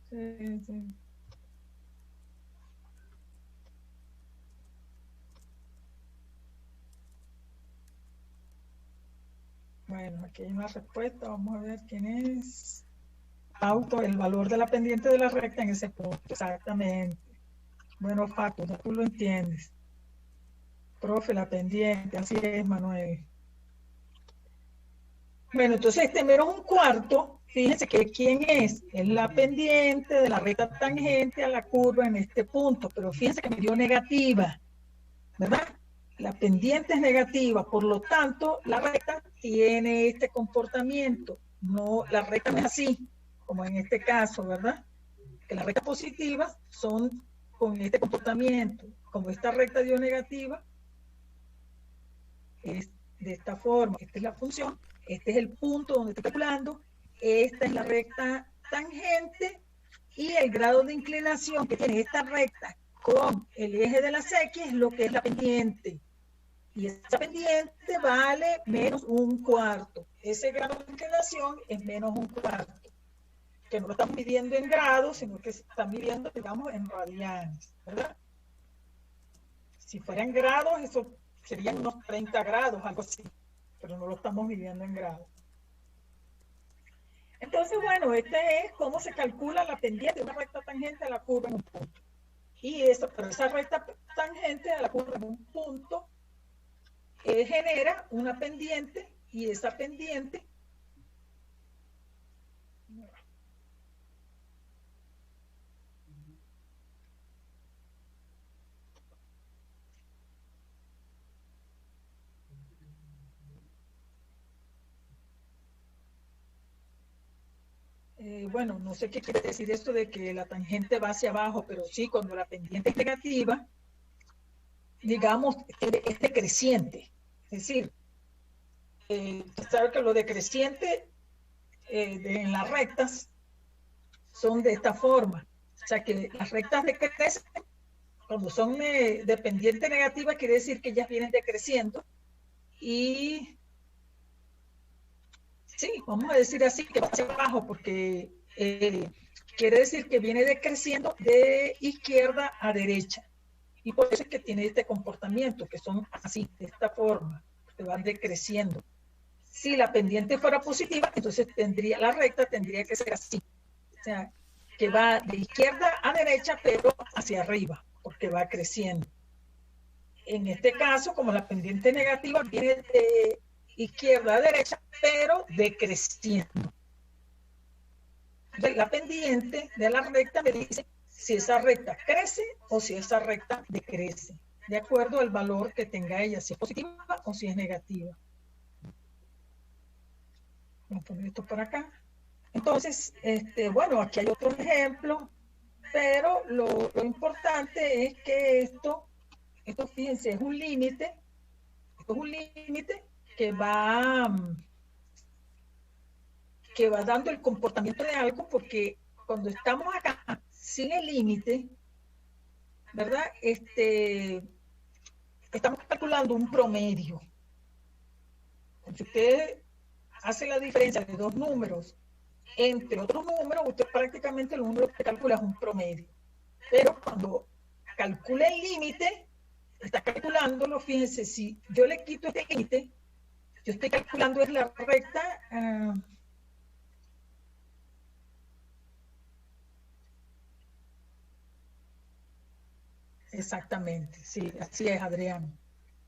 Sí, sí. Bueno, aquí hay una respuesta. Vamos a ver quién es. Auto, el valor de la pendiente de la recta en ese punto. Exactamente. Bueno, Facu, ya tú lo entiendes. Profe, la pendiente, así es, Manuel. Bueno, entonces este menos un cuarto, fíjense que quién es la pendiente de la recta tangente a la curva en este punto, pero fíjense que me dio negativa, ¿verdad? La pendiente es negativa, por lo tanto, la recta tiene este comportamiento. No, la recta no es así, como en este caso, ¿verdad? Que las rectas positivas son con este comportamiento. Como esta recta dio negativa, es de esta forma. Esta es la función, este es el punto donde estoy calculando, esta es la recta tangente y el grado de inclinación que tiene esta recta con el eje de las X es lo que es la pendiente. Y esa pendiente vale menos un cuarto. Ese grado de inclinación es menos un cuarto. Que no lo estamos midiendo en grados, sino que se está midiendo, digamos, en radianes, ¿verdad? Si fuera en grados, eso serían unos 30 grados, algo así, pero no lo estamos midiendo en grados. Entonces, bueno, este es cómo se calcula la pendiente de una recta tangente a la curva en un punto. Y eso, pero esa recta tangente a la curva en un punto genera una pendiente y esa pendiente bueno, no sé qué quiere decir esto de que la tangente va hacia abajo, pero sí, cuando la pendiente es negativa, digamos, es decreciente. Es decir, sabe que lo decreciente en las rectas son de esta forma. O sea, que las rectas decrecen, cuando son de pendiente negativa, quiere decir que ellas vienen decreciendo. Y sí, vamos a decir así, que va hacia abajo, porque quiere decir que viene decreciendo de izquierda a derecha. Y por eso es que tiene este comportamiento, que son así, de esta forma, que van decreciendo. Si la pendiente fuera positiva, entonces la recta tendría que ser así. O sea, que va de izquierda a derecha, pero hacia arriba, porque va creciendo. En este caso, como la pendiente negativa viene de izquierda a derecha, pero decreciendo. Entonces, la pendiente de la recta me dice si esa recta crece o si esa recta decrece, de acuerdo al valor que tenga ella, si es positiva o si es negativa. Vamos a poner esto por acá. Entonces, bueno, aquí hay otro ejemplo, pero lo importante es que esto, fíjense, es un límite que va dando el comportamiento de algo, porque cuando estamos acá sin el límite, ¿verdad? Estamos calculando un promedio. Si usted hace la diferencia de dos números entre otros números, usted prácticamente el número que calcula es un promedio. Pero cuando calcula el límite, está calculándolo, fíjense, si yo le quito este límite, yo estoy calculando es la recta, exactamente, sí, así es, Adrián.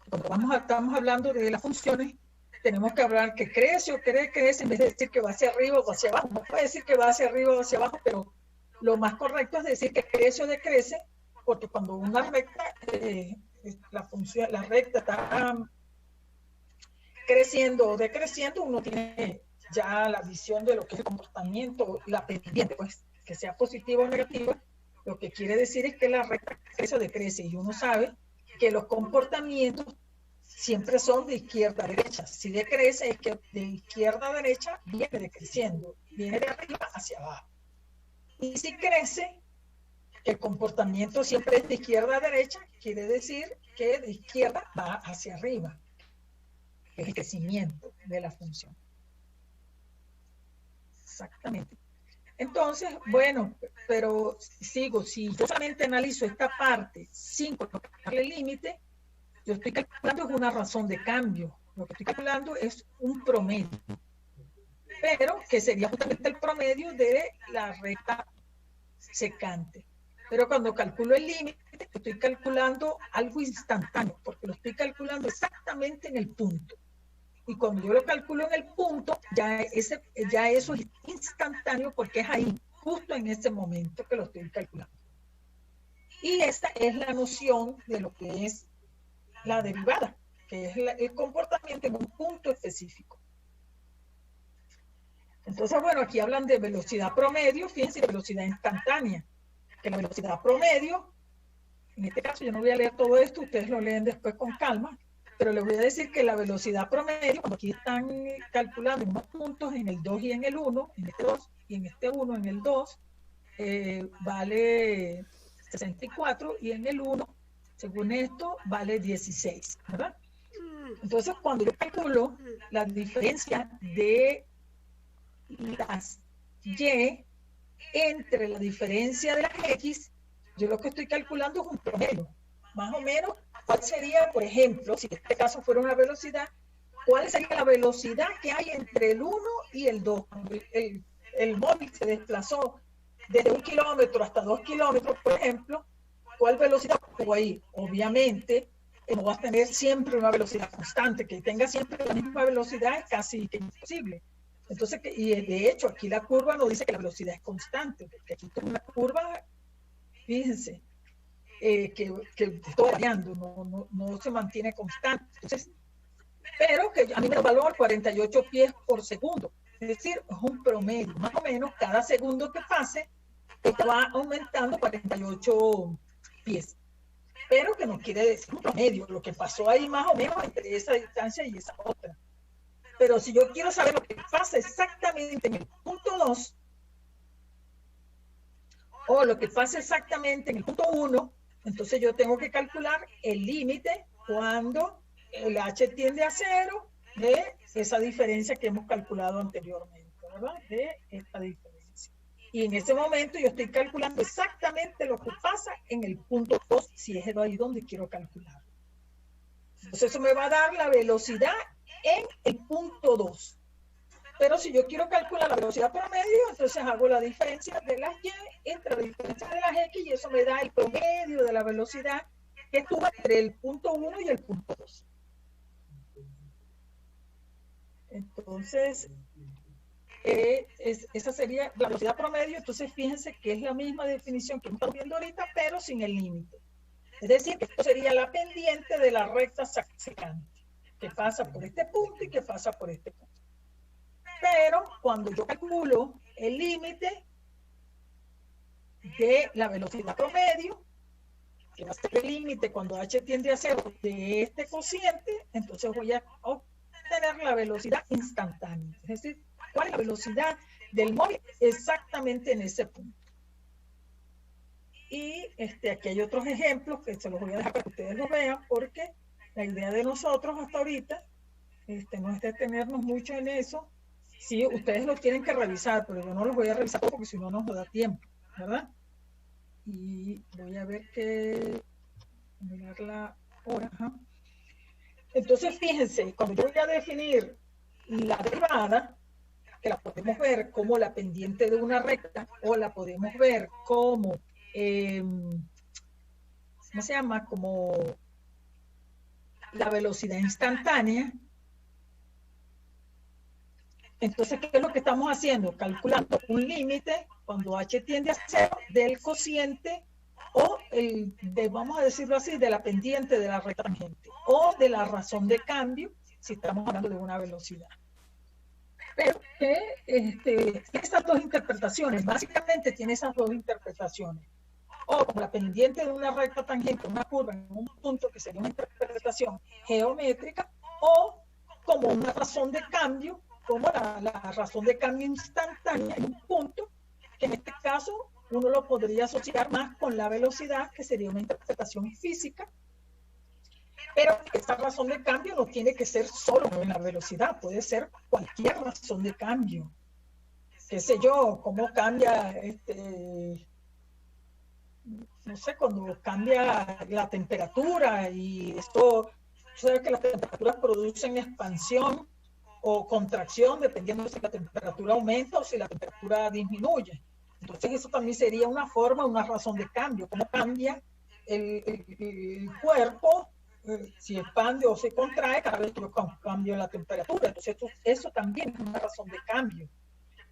Cuando estamos hablando de las funciones, tenemos que hablar que crece o crece en vez de decir que va hacia arriba o hacia abajo. No puede decir que va hacia arriba o hacia abajo, pero lo más correcto es decir que crece o decrece, porque cuando una recta, la recta está creciendo o decreciendo, uno tiene ya la visión de lo que es el comportamiento, la pendiente, pues, que sea positiva o negativa, lo que quiere decir es que la recta crece o decrece, y uno sabe que los comportamientos siempre son de izquierda a derecha. Si decrece es que de izquierda a derecha viene decreciendo, viene de arriba hacia abajo. Y si crece, el comportamiento siempre es de izquierda a derecha, quiere decir que de izquierda va hacia arriba. Es el crecimiento de la función. Exactamente. Entonces, bueno, pero sigo, si yo solamente analizo esta parte sin colocarle límite, yo estoy calculando es una razón de cambio. Lo que estoy calculando es un promedio, pero que sería justamente el promedio de la recta secante. Pero cuando calculo el límite, estoy calculando algo instantáneo, porque lo estoy calculando exactamente en el punto. Y cuando yo lo calculo en el punto, ya eso es instantáneo porque es ahí, justo en ese momento que lo estoy calculando. Y esta es la noción de lo que es la derivada, que es el comportamiento en un punto específico. Entonces, bueno, aquí hablan de velocidad promedio, fíjense, velocidad instantánea, que la velocidad promedio, en este caso yo no voy a leer todo esto, ustedes lo leen después con calma, pero les voy a decir que la velocidad promedio, cuando aquí están calculando en unos puntos, en el 2 y en el 1, en este 2 y en este 1, en el 2, vale 64 y en el 1, según esto, vale 16, ¿verdad? Entonces, cuando yo calculo la diferencia de las Y entre la diferencia de las X, yo lo que estoy calculando es un promedio. Más o menos, ¿cuál sería, por ejemplo, si en este caso fuera una velocidad, cuál sería la velocidad que hay entre el 1 y el 2? El móvil se desplazó desde 1 kilómetro hasta 2 kilómetros, por ejemplo, ¿cuál velocidad tuvo ahí? Obviamente, no va a tener siempre una velocidad constante, que tenga siempre la misma velocidad es casi que imposible. Entonces, y de hecho, aquí la curva no dice que la velocidad es constante, porque aquí tengo una curva, fíjense, que está variando, no se mantiene constante. Entonces, pero que a mí me da valor 48 pies por segundo. Es decir, es un promedio. Más o menos, cada segundo que pase, va aumentando 48 pies. Pero que no quiere decir un promedio, lo que pasó ahí más o menos entre esa distancia y esa otra. Pero si yo quiero saber lo que pasa exactamente en el punto 2, o lo que pasa exactamente en el punto 1, entonces yo tengo que calcular el límite cuando el h tiende a 0 de esa diferencia que hemos calculado anteriormente, ¿verdad? De esta diferencia. Y en ese momento yo estoy calculando exactamente lo que pasa en el punto 2, si es ahí donde quiero calcular. Entonces eso me va a dar la velocidad en el punto 2. Pero si yo quiero calcular la velocidad promedio, entonces hago la diferencia de las y entre la diferencia de las x y eso me da el promedio de la velocidad que estuvo entre el punto 1 y el punto 2. Entonces, esa sería la velocidad promedio. Entonces, fíjense que es la misma definición que estamos viendo ahorita, pero sin el límite. Es decir, que esto sería la pendiente de la recta secante, que pasa por este punto y que pasa por este punto. Pero cuando yo calculo el límite de la velocidad promedio, que va a ser el límite cuando h tiende a 0 de este cociente, entonces voy a obtener la velocidad instantánea. Es decir, cuál es la velocidad del móvil exactamente en ese punto. Y aquí hay otros ejemplos que se los voy a dejar para que ustedes lo vean, porque la idea de nosotros hasta ahorita no es detenernos mucho en eso. Sí, ustedes lo tienen que revisar, pero yo no los voy a revisar porque si no nos da tiempo, ¿verdad? Y voy a ver mirar la hora. Ajá. Entonces, fíjense, cuando yo voy a definir la derivada, que la podemos ver como la pendiente de una recta, o la podemos ver como, ¿cómo se llama? Como la velocidad instantánea. Entonces, ¿qué es lo que estamos haciendo? Calculando un límite cuando h tiende a 0 del cociente o vamos a decirlo así, de la pendiente de la recta tangente o de la razón de cambio si estamos hablando de una velocidad. Pero estas dos interpretaciones, básicamente tiene esas dos interpretaciones. O como la pendiente de una recta tangente, una curva en un punto que sería una interpretación geométrica, o como una razón de cambio, como la razón de cambio instantánea en un punto, que en este caso uno lo podría asociar más con la velocidad, que sería una interpretación física, pero esta razón de cambio no tiene que ser solo en la velocidad, puede ser cualquier razón de cambio, qué sé yo, cómo cambia, no sé, cuando cambia la temperatura y esto, sabes que las temperaturas producen expansión o contracción dependiendo de si la temperatura aumenta o si la temperatura disminuye. Entonces eso también sería una forma, una razón de cambio, cómo cambia el cuerpo, si expande o se contrae cada vez que yo cambio la temperatura. Entonces eso también es una razón de cambio,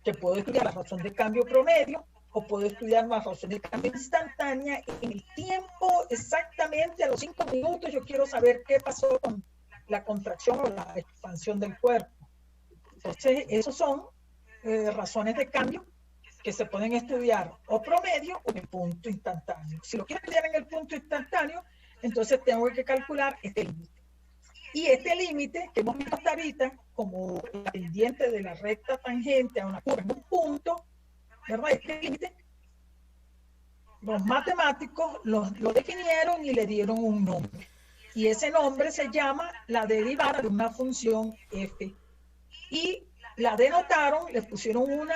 que puedo estudiar la razón de cambio promedio o puedo estudiar la razón de cambio instantánea en el tiempo exactamente a los 5 minutos. Yo quiero saber qué pasó con la contracción o la expansión del cuerpo. Entonces, esos son razones de cambio que se pueden estudiar o promedio o en el punto instantáneo. Si lo quiero estudiar en el punto instantáneo, entonces tengo que calcular este límite. Y este límite que hemos visto hasta ahorita, como la pendiente de la recta tangente a una curva en un punto, ¿verdad? Este límite, los matemáticos lo definieron y le dieron un nombre. Y ese nombre se llama la derivada de una función f. Y la denotaron, le pusieron un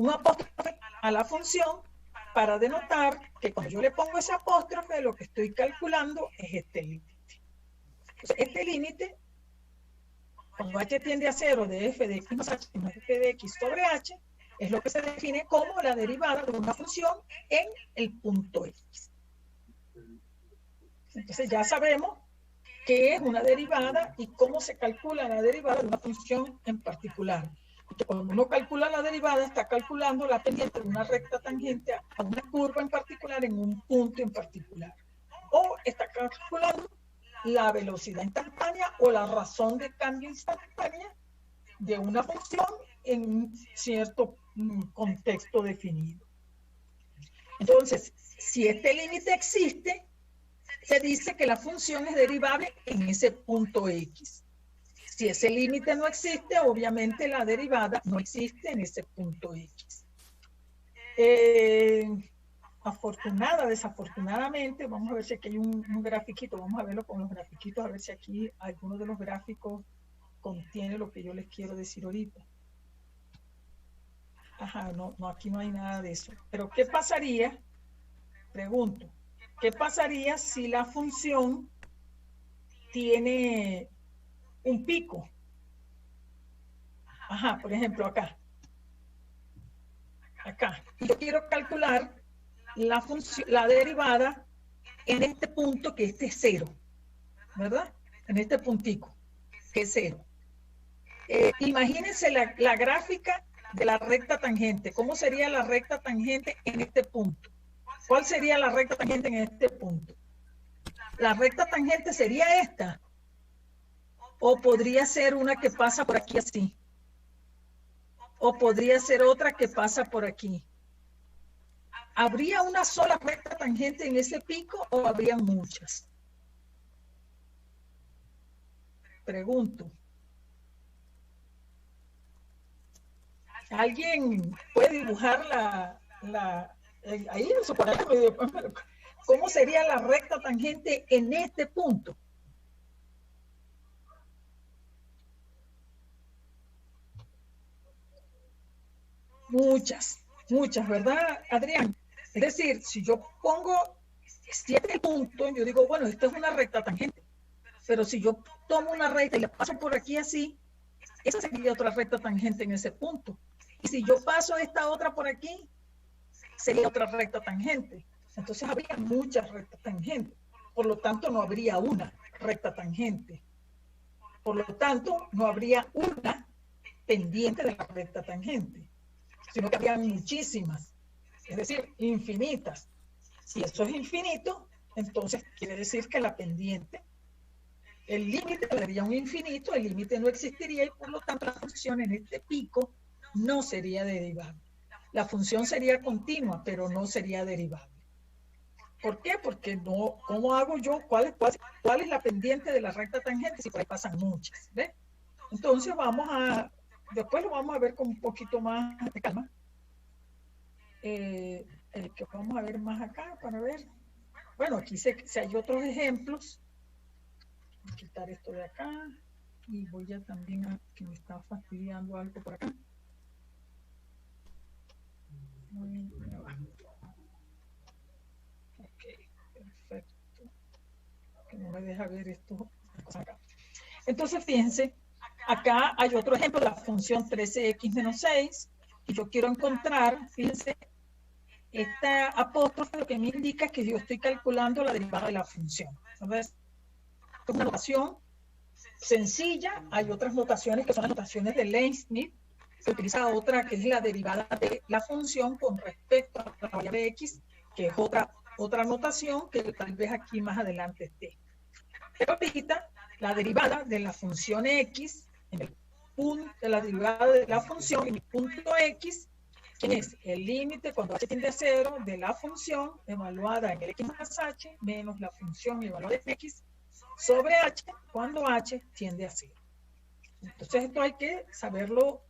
apóstrofe a la función para denotar que cuando yo le pongo ese apóstrofe, lo que estoy calculando es este límite. Entonces, este límite, cuando h tiende a 0 de f de x más h más f de x sobre h, es lo que se define como la derivada de una función en el punto x. Entonces ya sabemos qué es una derivada y cómo se calcula la derivada de una función en particular. Porque cuando uno calcula la derivada, está calculando la pendiente de una recta tangente a una curva en particular en un punto en particular. O está calculando la velocidad instantánea o la razón de cambio instantánea de una función en un cierto contexto definido. Entonces, si este límite existe, se dice que la función es derivable en ese punto x. Si ese límite no existe, obviamente la derivada no existe en ese punto x. Desafortunadamente, vamos a ver si aquí hay un grafiquito, vamos a verlo con los grafiquitos, a ver si aquí alguno de los gráficos contiene lo que yo les quiero decir ahorita. Ajá, no, aquí no hay nada de eso. Pero ¿qué pasaría? Pregunto, ¿qué pasaría si la función tiene un pico? Ajá, por ejemplo, acá. Y yo quiero calcular la derivada en este punto, que este es 0, ¿verdad? En este puntico, que es 0. Imagínense la gráfica de la recta tangente. ¿Cómo sería la recta tangente en este punto? ¿Cuál sería la recta tangente en este punto? La recta tangente sería esta. O podría ser una que pasa por aquí así. O podría ser otra que pasa por aquí. ¿Habría una sola recta tangente en ese pico o habría muchas? Pregunto. ¿Alguien puede dibujar ahí en su cuaderno? ¿Cómo sería la recta tangente en este punto? Muchas, ¿verdad, Adrián? Es decir, si yo pongo 7 puntos, yo digo, bueno, esta es una recta tangente. Pero si yo tomo una recta y la paso por aquí así, esa sería otra recta tangente en ese punto. Y si yo paso esta otra por aquí, sería otra recta tangente. Entonces habría muchas rectas tangentes. Por lo tanto, no habría una recta tangente. Por lo tanto, no habría una pendiente de la recta tangente, sino que habría muchísimas, es decir, infinitas. Si eso es infinito, entonces quiere decir que la pendiente, el límite sería un infinito, el límite no existiría y por lo tanto la función en este pico no sería derivable. La función sería continua, pero no sería derivable. ¿Por qué? Porque no, ¿cómo hago yo? ¿Cuál es la pendiente de la recta tangente? Si por ahí pasan muchas, ¿ves? Entonces después lo vamos a ver con un poquito más de calma. Que vamos a ver más acá para ver. Bueno, aquí si hay otros ejemplos. Voy a quitar esto de acá. Y voy a también a que me está fastidiando algo por acá. Ok, perfecto. Que no me deja ver esto acá. Entonces, fíjense, acá hay otro ejemplo, la función 13x menos 6, y yo quiero encontrar, fíjense, esta apóstrofe lo que me indica es que yo estoy calculando la derivada de la función. Entonces, es una notación sencilla, hay otras notaciones que son las notaciones de Leibniz, se utiliza otra que es la derivada de la función con respecto a la variable x, que es otra notación que tal vez aquí más adelante esté. Pero ahorita, la derivada de la función x, en el punto de la derivada de la función en el punto x, que es el límite cuando h tiende a 0 de la función evaluada en el x más h menos la función evaluada en x sobre h cuando h tiende a 0. Entonces esto hay que saberlo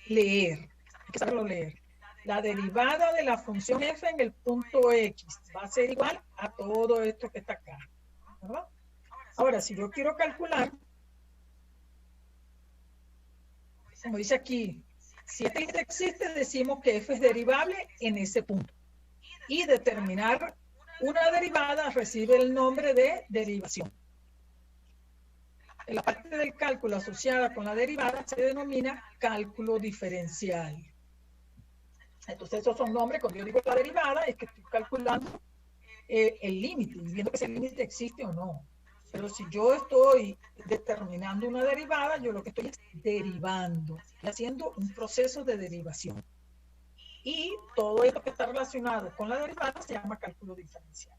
leer. Hay que saberlo leer. La derivada de la función f en el punto x va a ser igual a todo esto que está acá, ¿verdad? Ahora, si yo quiero calcular, como dice aquí, si este límite existe, decimos que f es derivable en ese punto. Y determinar una derivada recibe el nombre de derivación. La parte del cálculo asociada con la derivada se denomina cálculo diferencial. Entonces, esos son nombres. Cuando yo digo la derivada, es que estoy calculando el límite, viendo que ese límite existe o no. Pero si yo estoy determinando una derivada, yo lo que estoy es derivando, haciendo un proceso de derivación. Y todo esto que está relacionado con la derivada se llama cálculo diferencial.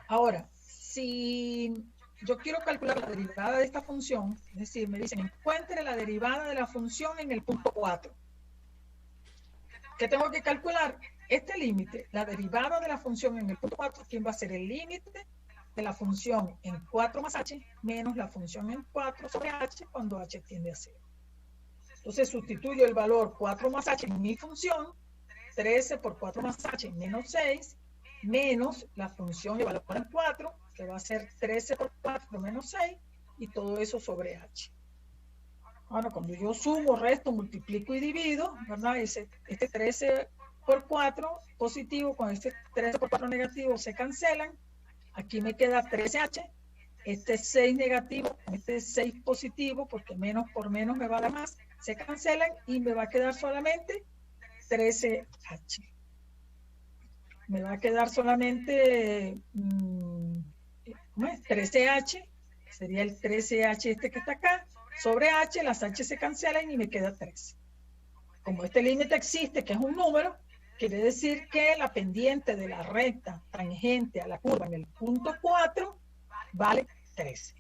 Ahora, si yo quiero calcular la derivada de esta función, es decir, me dicen, encuentre la derivada de la función en el punto 4. ¿Qué tengo que calcular? Este límite, la derivada de la función en el punto 4, ¿quién va a ser el límite de la función en 4 más h menos la función en 4 sobre h cuando h tiende a 0? Entonces sustituyo el valor 4 más h en mi función, 13 por 4 más h menos 6, menos la función evaluada en 4, que va a ser 13 por 4 menos 6, y todo eso sobre h. Ahora, cuando yo sumo, resto, multiplico y divido, ¿verdad? Este 13 por 4 positivo con este 13 por 4 negativo se cancelan. Aquí me queda 13h, este 6 negativo, este 6 positivo, porque menos por menos me va a dar más, se cancelan y me va a quedar solamente 13h. Me va a quedar solamente 13h, sería el 13h este que está acá, sobre h, las h se cancelan y me queda 13. Como este límite existe, que es un número, quiere decir que la pendiente de la recta tangente a la curva en el punto 4 vale 13.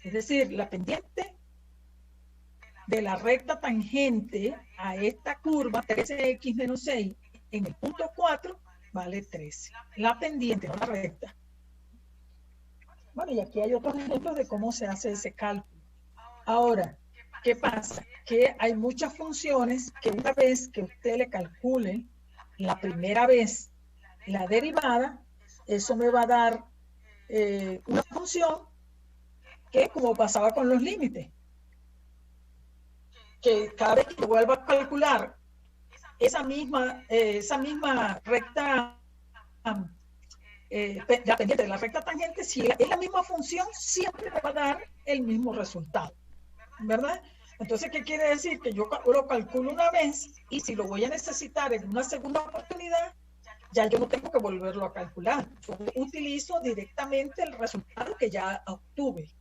Es decir, la pendiente de la recta tangente a esta curva 13x menos 6 en el punto 4 vale 13. La pendiente, no la recta. Bueno, y aquí hay otros ejemplos de cómo se hace ese cálculo. Ahora, ¿qué pasa? Que hay muchas funciones que una vez que usted le calcule la primera vez la derivada, eso me va a dar una función que, como pasaba con los límites, que cada vez que yo vuelva a calcular esa misma recta, la pendiente de la recta tangente, si es la misma función, siempre me va a dar el mismo resultado, ¿verdad? Entonces, ¿qué quiere decir? Que yo lo calculo una vez y si lo voy a necesitar en una segunda oportunidad, ya yo no tengo que volverlo a calcular. Yo utilizo directamente el resultado que ya obtuve.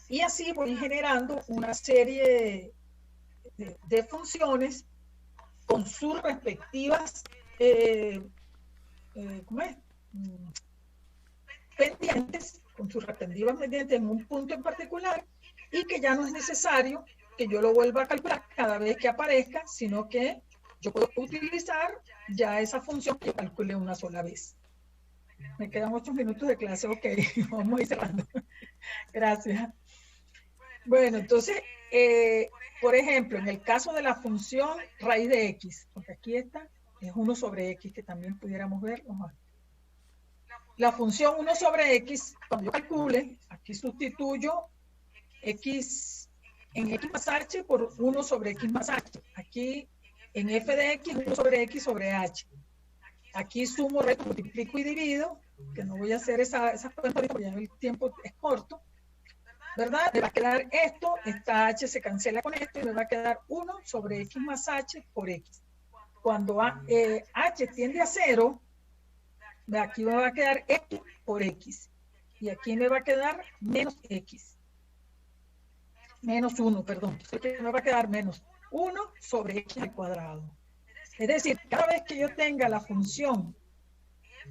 Y así voy generando una serie de funciones con sus respectivas pendientes, con sus respectivas pendientes en un punto en particular, y que ya no es necesario que yo lo vuelva a calcular cada vez que aparezca, sino que yo puedo utilizar ya esa función que calculé una sola vez. Me quedan 8 minutos de clase, ok, vamos a ir cerrando. Gracias. Bueno, entonces, por ejemplo, en el caso de la función raíz de x, porque aquí está, es 1 sobre x, que también pudiéramos ver. La función 1 sobre x, cuando yo calcule, aquí sustituyo x en x más h por 1 sobre x más h. Aquí en f de x, 1 sobre x sobre h. Aquí sumo, resto, multiplico y divido, que no voy a hacer esa cuenta porque ya el tiempo es corto, ¿verdad? Me va a quedar esto, esta h se cancela con esto y me va a quedar 1 sobre x más h por x. Cuando h tiende a 0, aquí me va a quedar x por x. Y aquí me va a quedar menos x. Menos 1, perdón. Entonces aquí me va a quedar menos 1 sobre x al cuadrado. Es decir, cada vez que yo tenga la función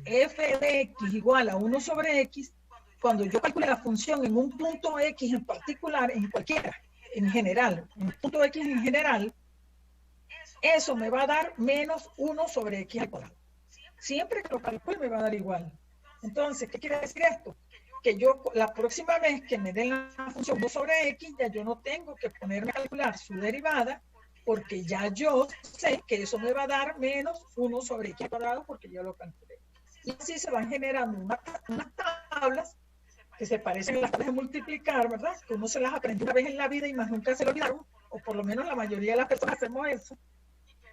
f de x igual a 1 sobre x, cuando yo calcule la función en un punto x en particular, en cualquiera, en general, en un punto x en general, eso me va a dar menos 1 sobre x al cuadrado. Siempre que lo calcule me va a dar igual. Entonces, ¿qué quiere decir esto? Que yo la próxima vez que me den la función 1 sobre x, ya yo no tengo que ponerme a calcular su derivada, porque ya yo sé que eso me va a dar menos 1 sobre x al cuadrado porque yo lo calculé. Y así se van generando unas tablas que se parecen a las tablas de multiplicar, ¿verdad? Que uno se las aprendió una vez en la vida y más nunca se lo olvidaron, o por lo menos la mayoría de las personas hacemos eso.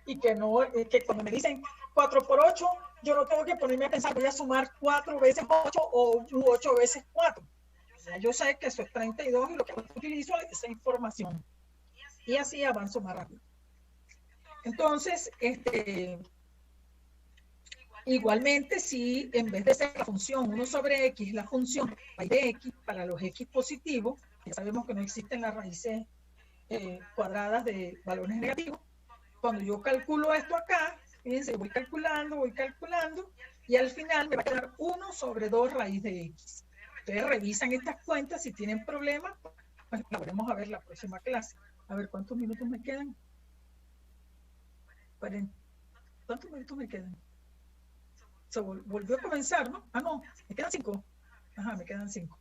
Y que no, que cuando me dicen 4 por 8, yo no tengo que ponerme a pensar, voy a sumar 4 veces 8 o 8 veces 4. Ya yo sé que eso es 32 y lo que utilizo es esa información. Y así avanzo más rápido. Entonces, igualmente, si en vez de ser la función 1 sobre x, la función raíz de x para los x positivos, ya sabemos que no existen las raíces cuadradas de valores negativos. Cuando yo calculo esto acá, fíjense, voy calculando, y al final me va a quedar 1 sobre 2 raíz de x. Ustedes revisan estas cuentas, si tienen problemas, pues la veremos a ver la próxima clase. A ver, ¿cuántos minutos me quedan? 40. ¿Cuántos minutos me quedan? Se volvió a comenzar, ¿no? Ah, no, me quedan 5. Ajá, me quedan 5.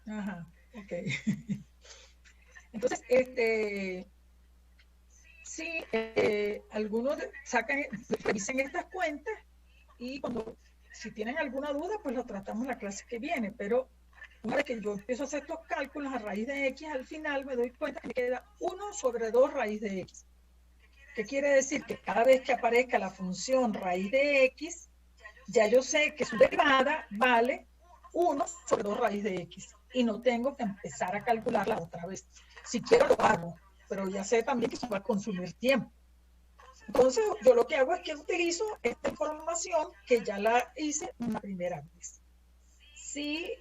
Ajá, ok. Entonces, sí, algunos revisen estas cuentas y si tienen alguna duda, pues lo tratamos la clase que viene, pero una vez que yo empiezo a hacer estos cálculos a raíz de x, al final me doy cuenta que me queda 1 sobre 2 raíz de x. ¿Qué quiere decir? Que cada vez que aparezca la función raíz de x, ya yo sé que su derivada vale 1 sobre 2 raíz de x. Y no tengo que empezar a calcularla otra vez. Si quiero lo hago, pero ya sé también que eso va a consumir tiempo. Entonces, yo lo que hago es que utilizo esta información que ya la hice una primera vez. Sí,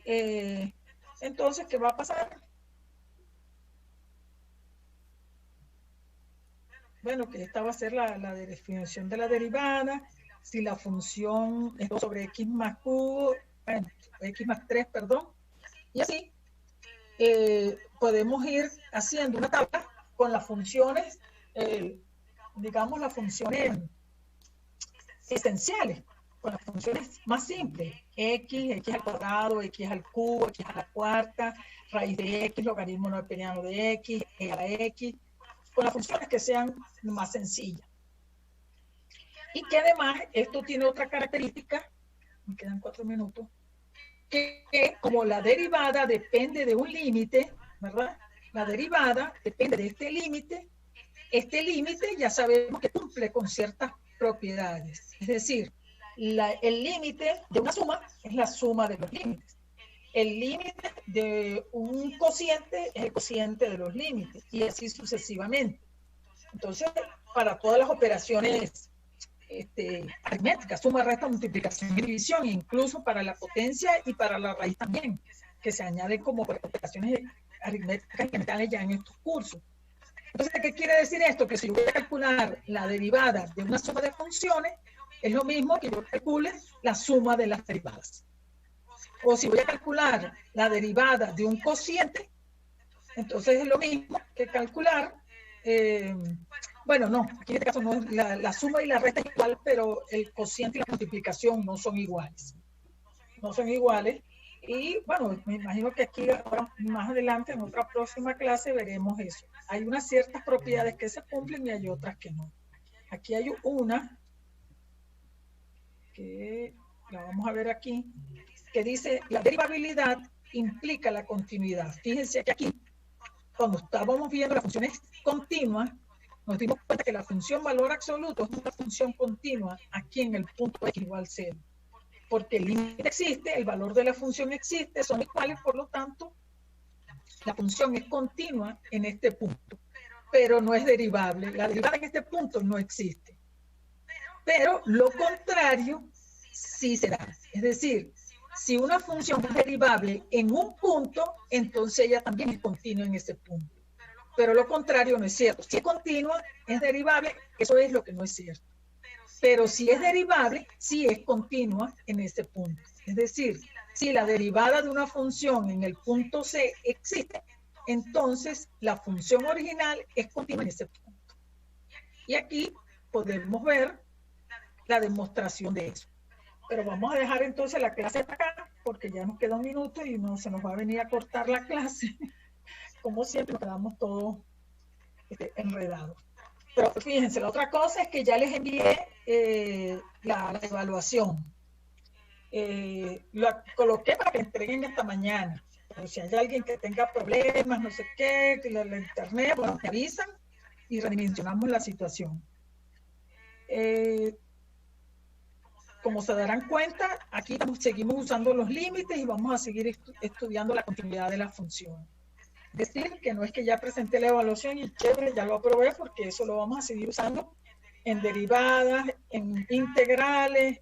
entonces, ¿qué va a pasar? Bueno, que esta va a ser la definición de la derivada. Si la función es 2 sobre x más cubo, bueno, x más 3, perdón. Y así podemos ir haciendo una tabla con las funciones, digamos, las funciones esenciales, con las funciones más simples. X al cuadrado, x al cubo, x a la cuarta, raíz de x, logaritmo no neperiano de x, a la x, con las funciones que sean más sencillas. Y que además esto tiene otra característica, me quedan 4 minutos, que como la derivada depende de un límite, ¿verdad? La derivada depende de este límite ya sabemos que cumple con ciertas propiedades. Es decir, el límite de una suma es la suma de los límites. El límite de un cociente es el cociente de los límites, y así sucesivamente. Entonces, para todas las operaciones aritmética, suma, resta, multiplicación y división, incluso para la potencia y para la raíz también, que se añaden como operaciones aritméticas elementales ya en estos cursos. Entonces, ¿qué quiere decir esto? Que si yo voy a calcular la derivada de una suma de funciones, es lo mismo que yo calcule la suma de las derivadas. O si voy a calcular la derivada de un cociente, entonces es lo mismo que calcular bueno, no, aquí en este caso no, la suma y la resta es igual, pero el cociente y la multiplicación no son iguales. No son iguales. Y bueno, me imagino que aquí ahora más adelante, en otra próxima clase, veremos eso. Hay unas ciertas propiedades que se cumplen y hay otras que no. Aquí hay una que la vamos a ver aquí, que dice la derivabilidad implica la continuidad. Fíjense que aquí, cuando estábamos viendo las funciones continuas, nos dimos cuenta que la función valor absoluto es una función continua aquí en el punto x igual 0. Porque el límite existe, el valor de la función existe, son iguales, por lo tanto, la función es continua en este punto, pero no es derivable. La derivada en este punto no existe. Pero lo contrario sí se da. Es decir, si una función es derivable en un punto, entonces ella también es continua en ese punto. Pero lo contrario no es cierto. Si es continua, es derivable, eso es lo que no es cierto. Pero si es derivable, sí es continua en ese punto. Es decir, si la derivada de una función en el punto C existe, entonces la función original es continua en ese punto. Y aquí podemos ver la demostración de eso. Pero vamos a dejar entonces la clase hasta acá, porque ya nos queda un minuto y no se nos va a venir a cortar la clase. Como siempre, nos quedamos todos enredados. Pero fíjense, la otra cosa es que ya les envié la evaluación. La coloqué para que entreguen esta mañana. Pero si hay alguien que tenga problemas, no sé qué, que la internet, bueno, me avisan y redimensionamos la situación. Como se darán cuenta, aquí seguimos usando los límites y vamos a seguir estudiando la continuidad de la función. Es decir, que no es que ya presenté la evaluación y chévere, ya lo aprobé, porque eso lo vamos a seguir usando en derivadas, en integrales,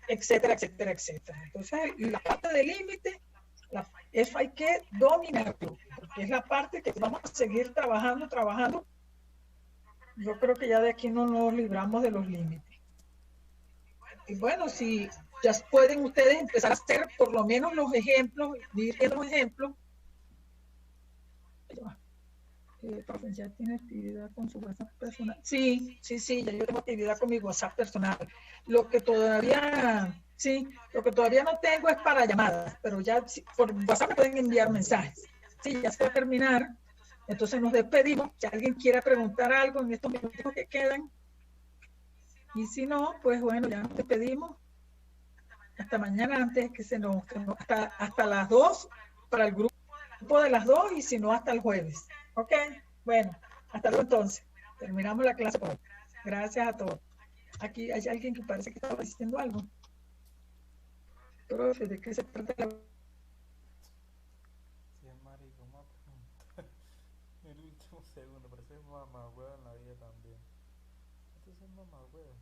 etcétera, etcétera, etcétera. Entonces, la parte del límite, eso hay que dominarlo, porque es la parte que vamos a seguir trabajando. Yo creo que ya de aquí no nos libramos de los límites. Y bueno, si ya pueden ustedes empezar a hacer por lo menos los ejemplos, ir viendo los ejemplos. Ya tiene actividad con su WhatsApp personal. Sí, ya yo tengo actividad con mi WhatsApp personal. Lo que todavía no tengo es para llamadas, pero ya por WhatsApp me pueden enviar mensajes. Sí, ya se va a terminar. Entonces nos despedimos. Si alguien quiere preguntar algo en estos minutos que quedan. Y si no, pues bueno, ya nos despedimos. Hasta mañana, antes que hasta las 2 para el grupo de las 2 y si no, hasta el jueves. Ok, bueno, hasta luego entonces. Terminamos la clase por hoy. Gracias a todos. Aquí hay alguien que parece que estaba diciendo algo. Profe, ¿de qué se trata la... Sí, es marico, una pregunta. El último segundo, pero ese es mamá, huevo en la vida también. Entonces es mamá, huevo.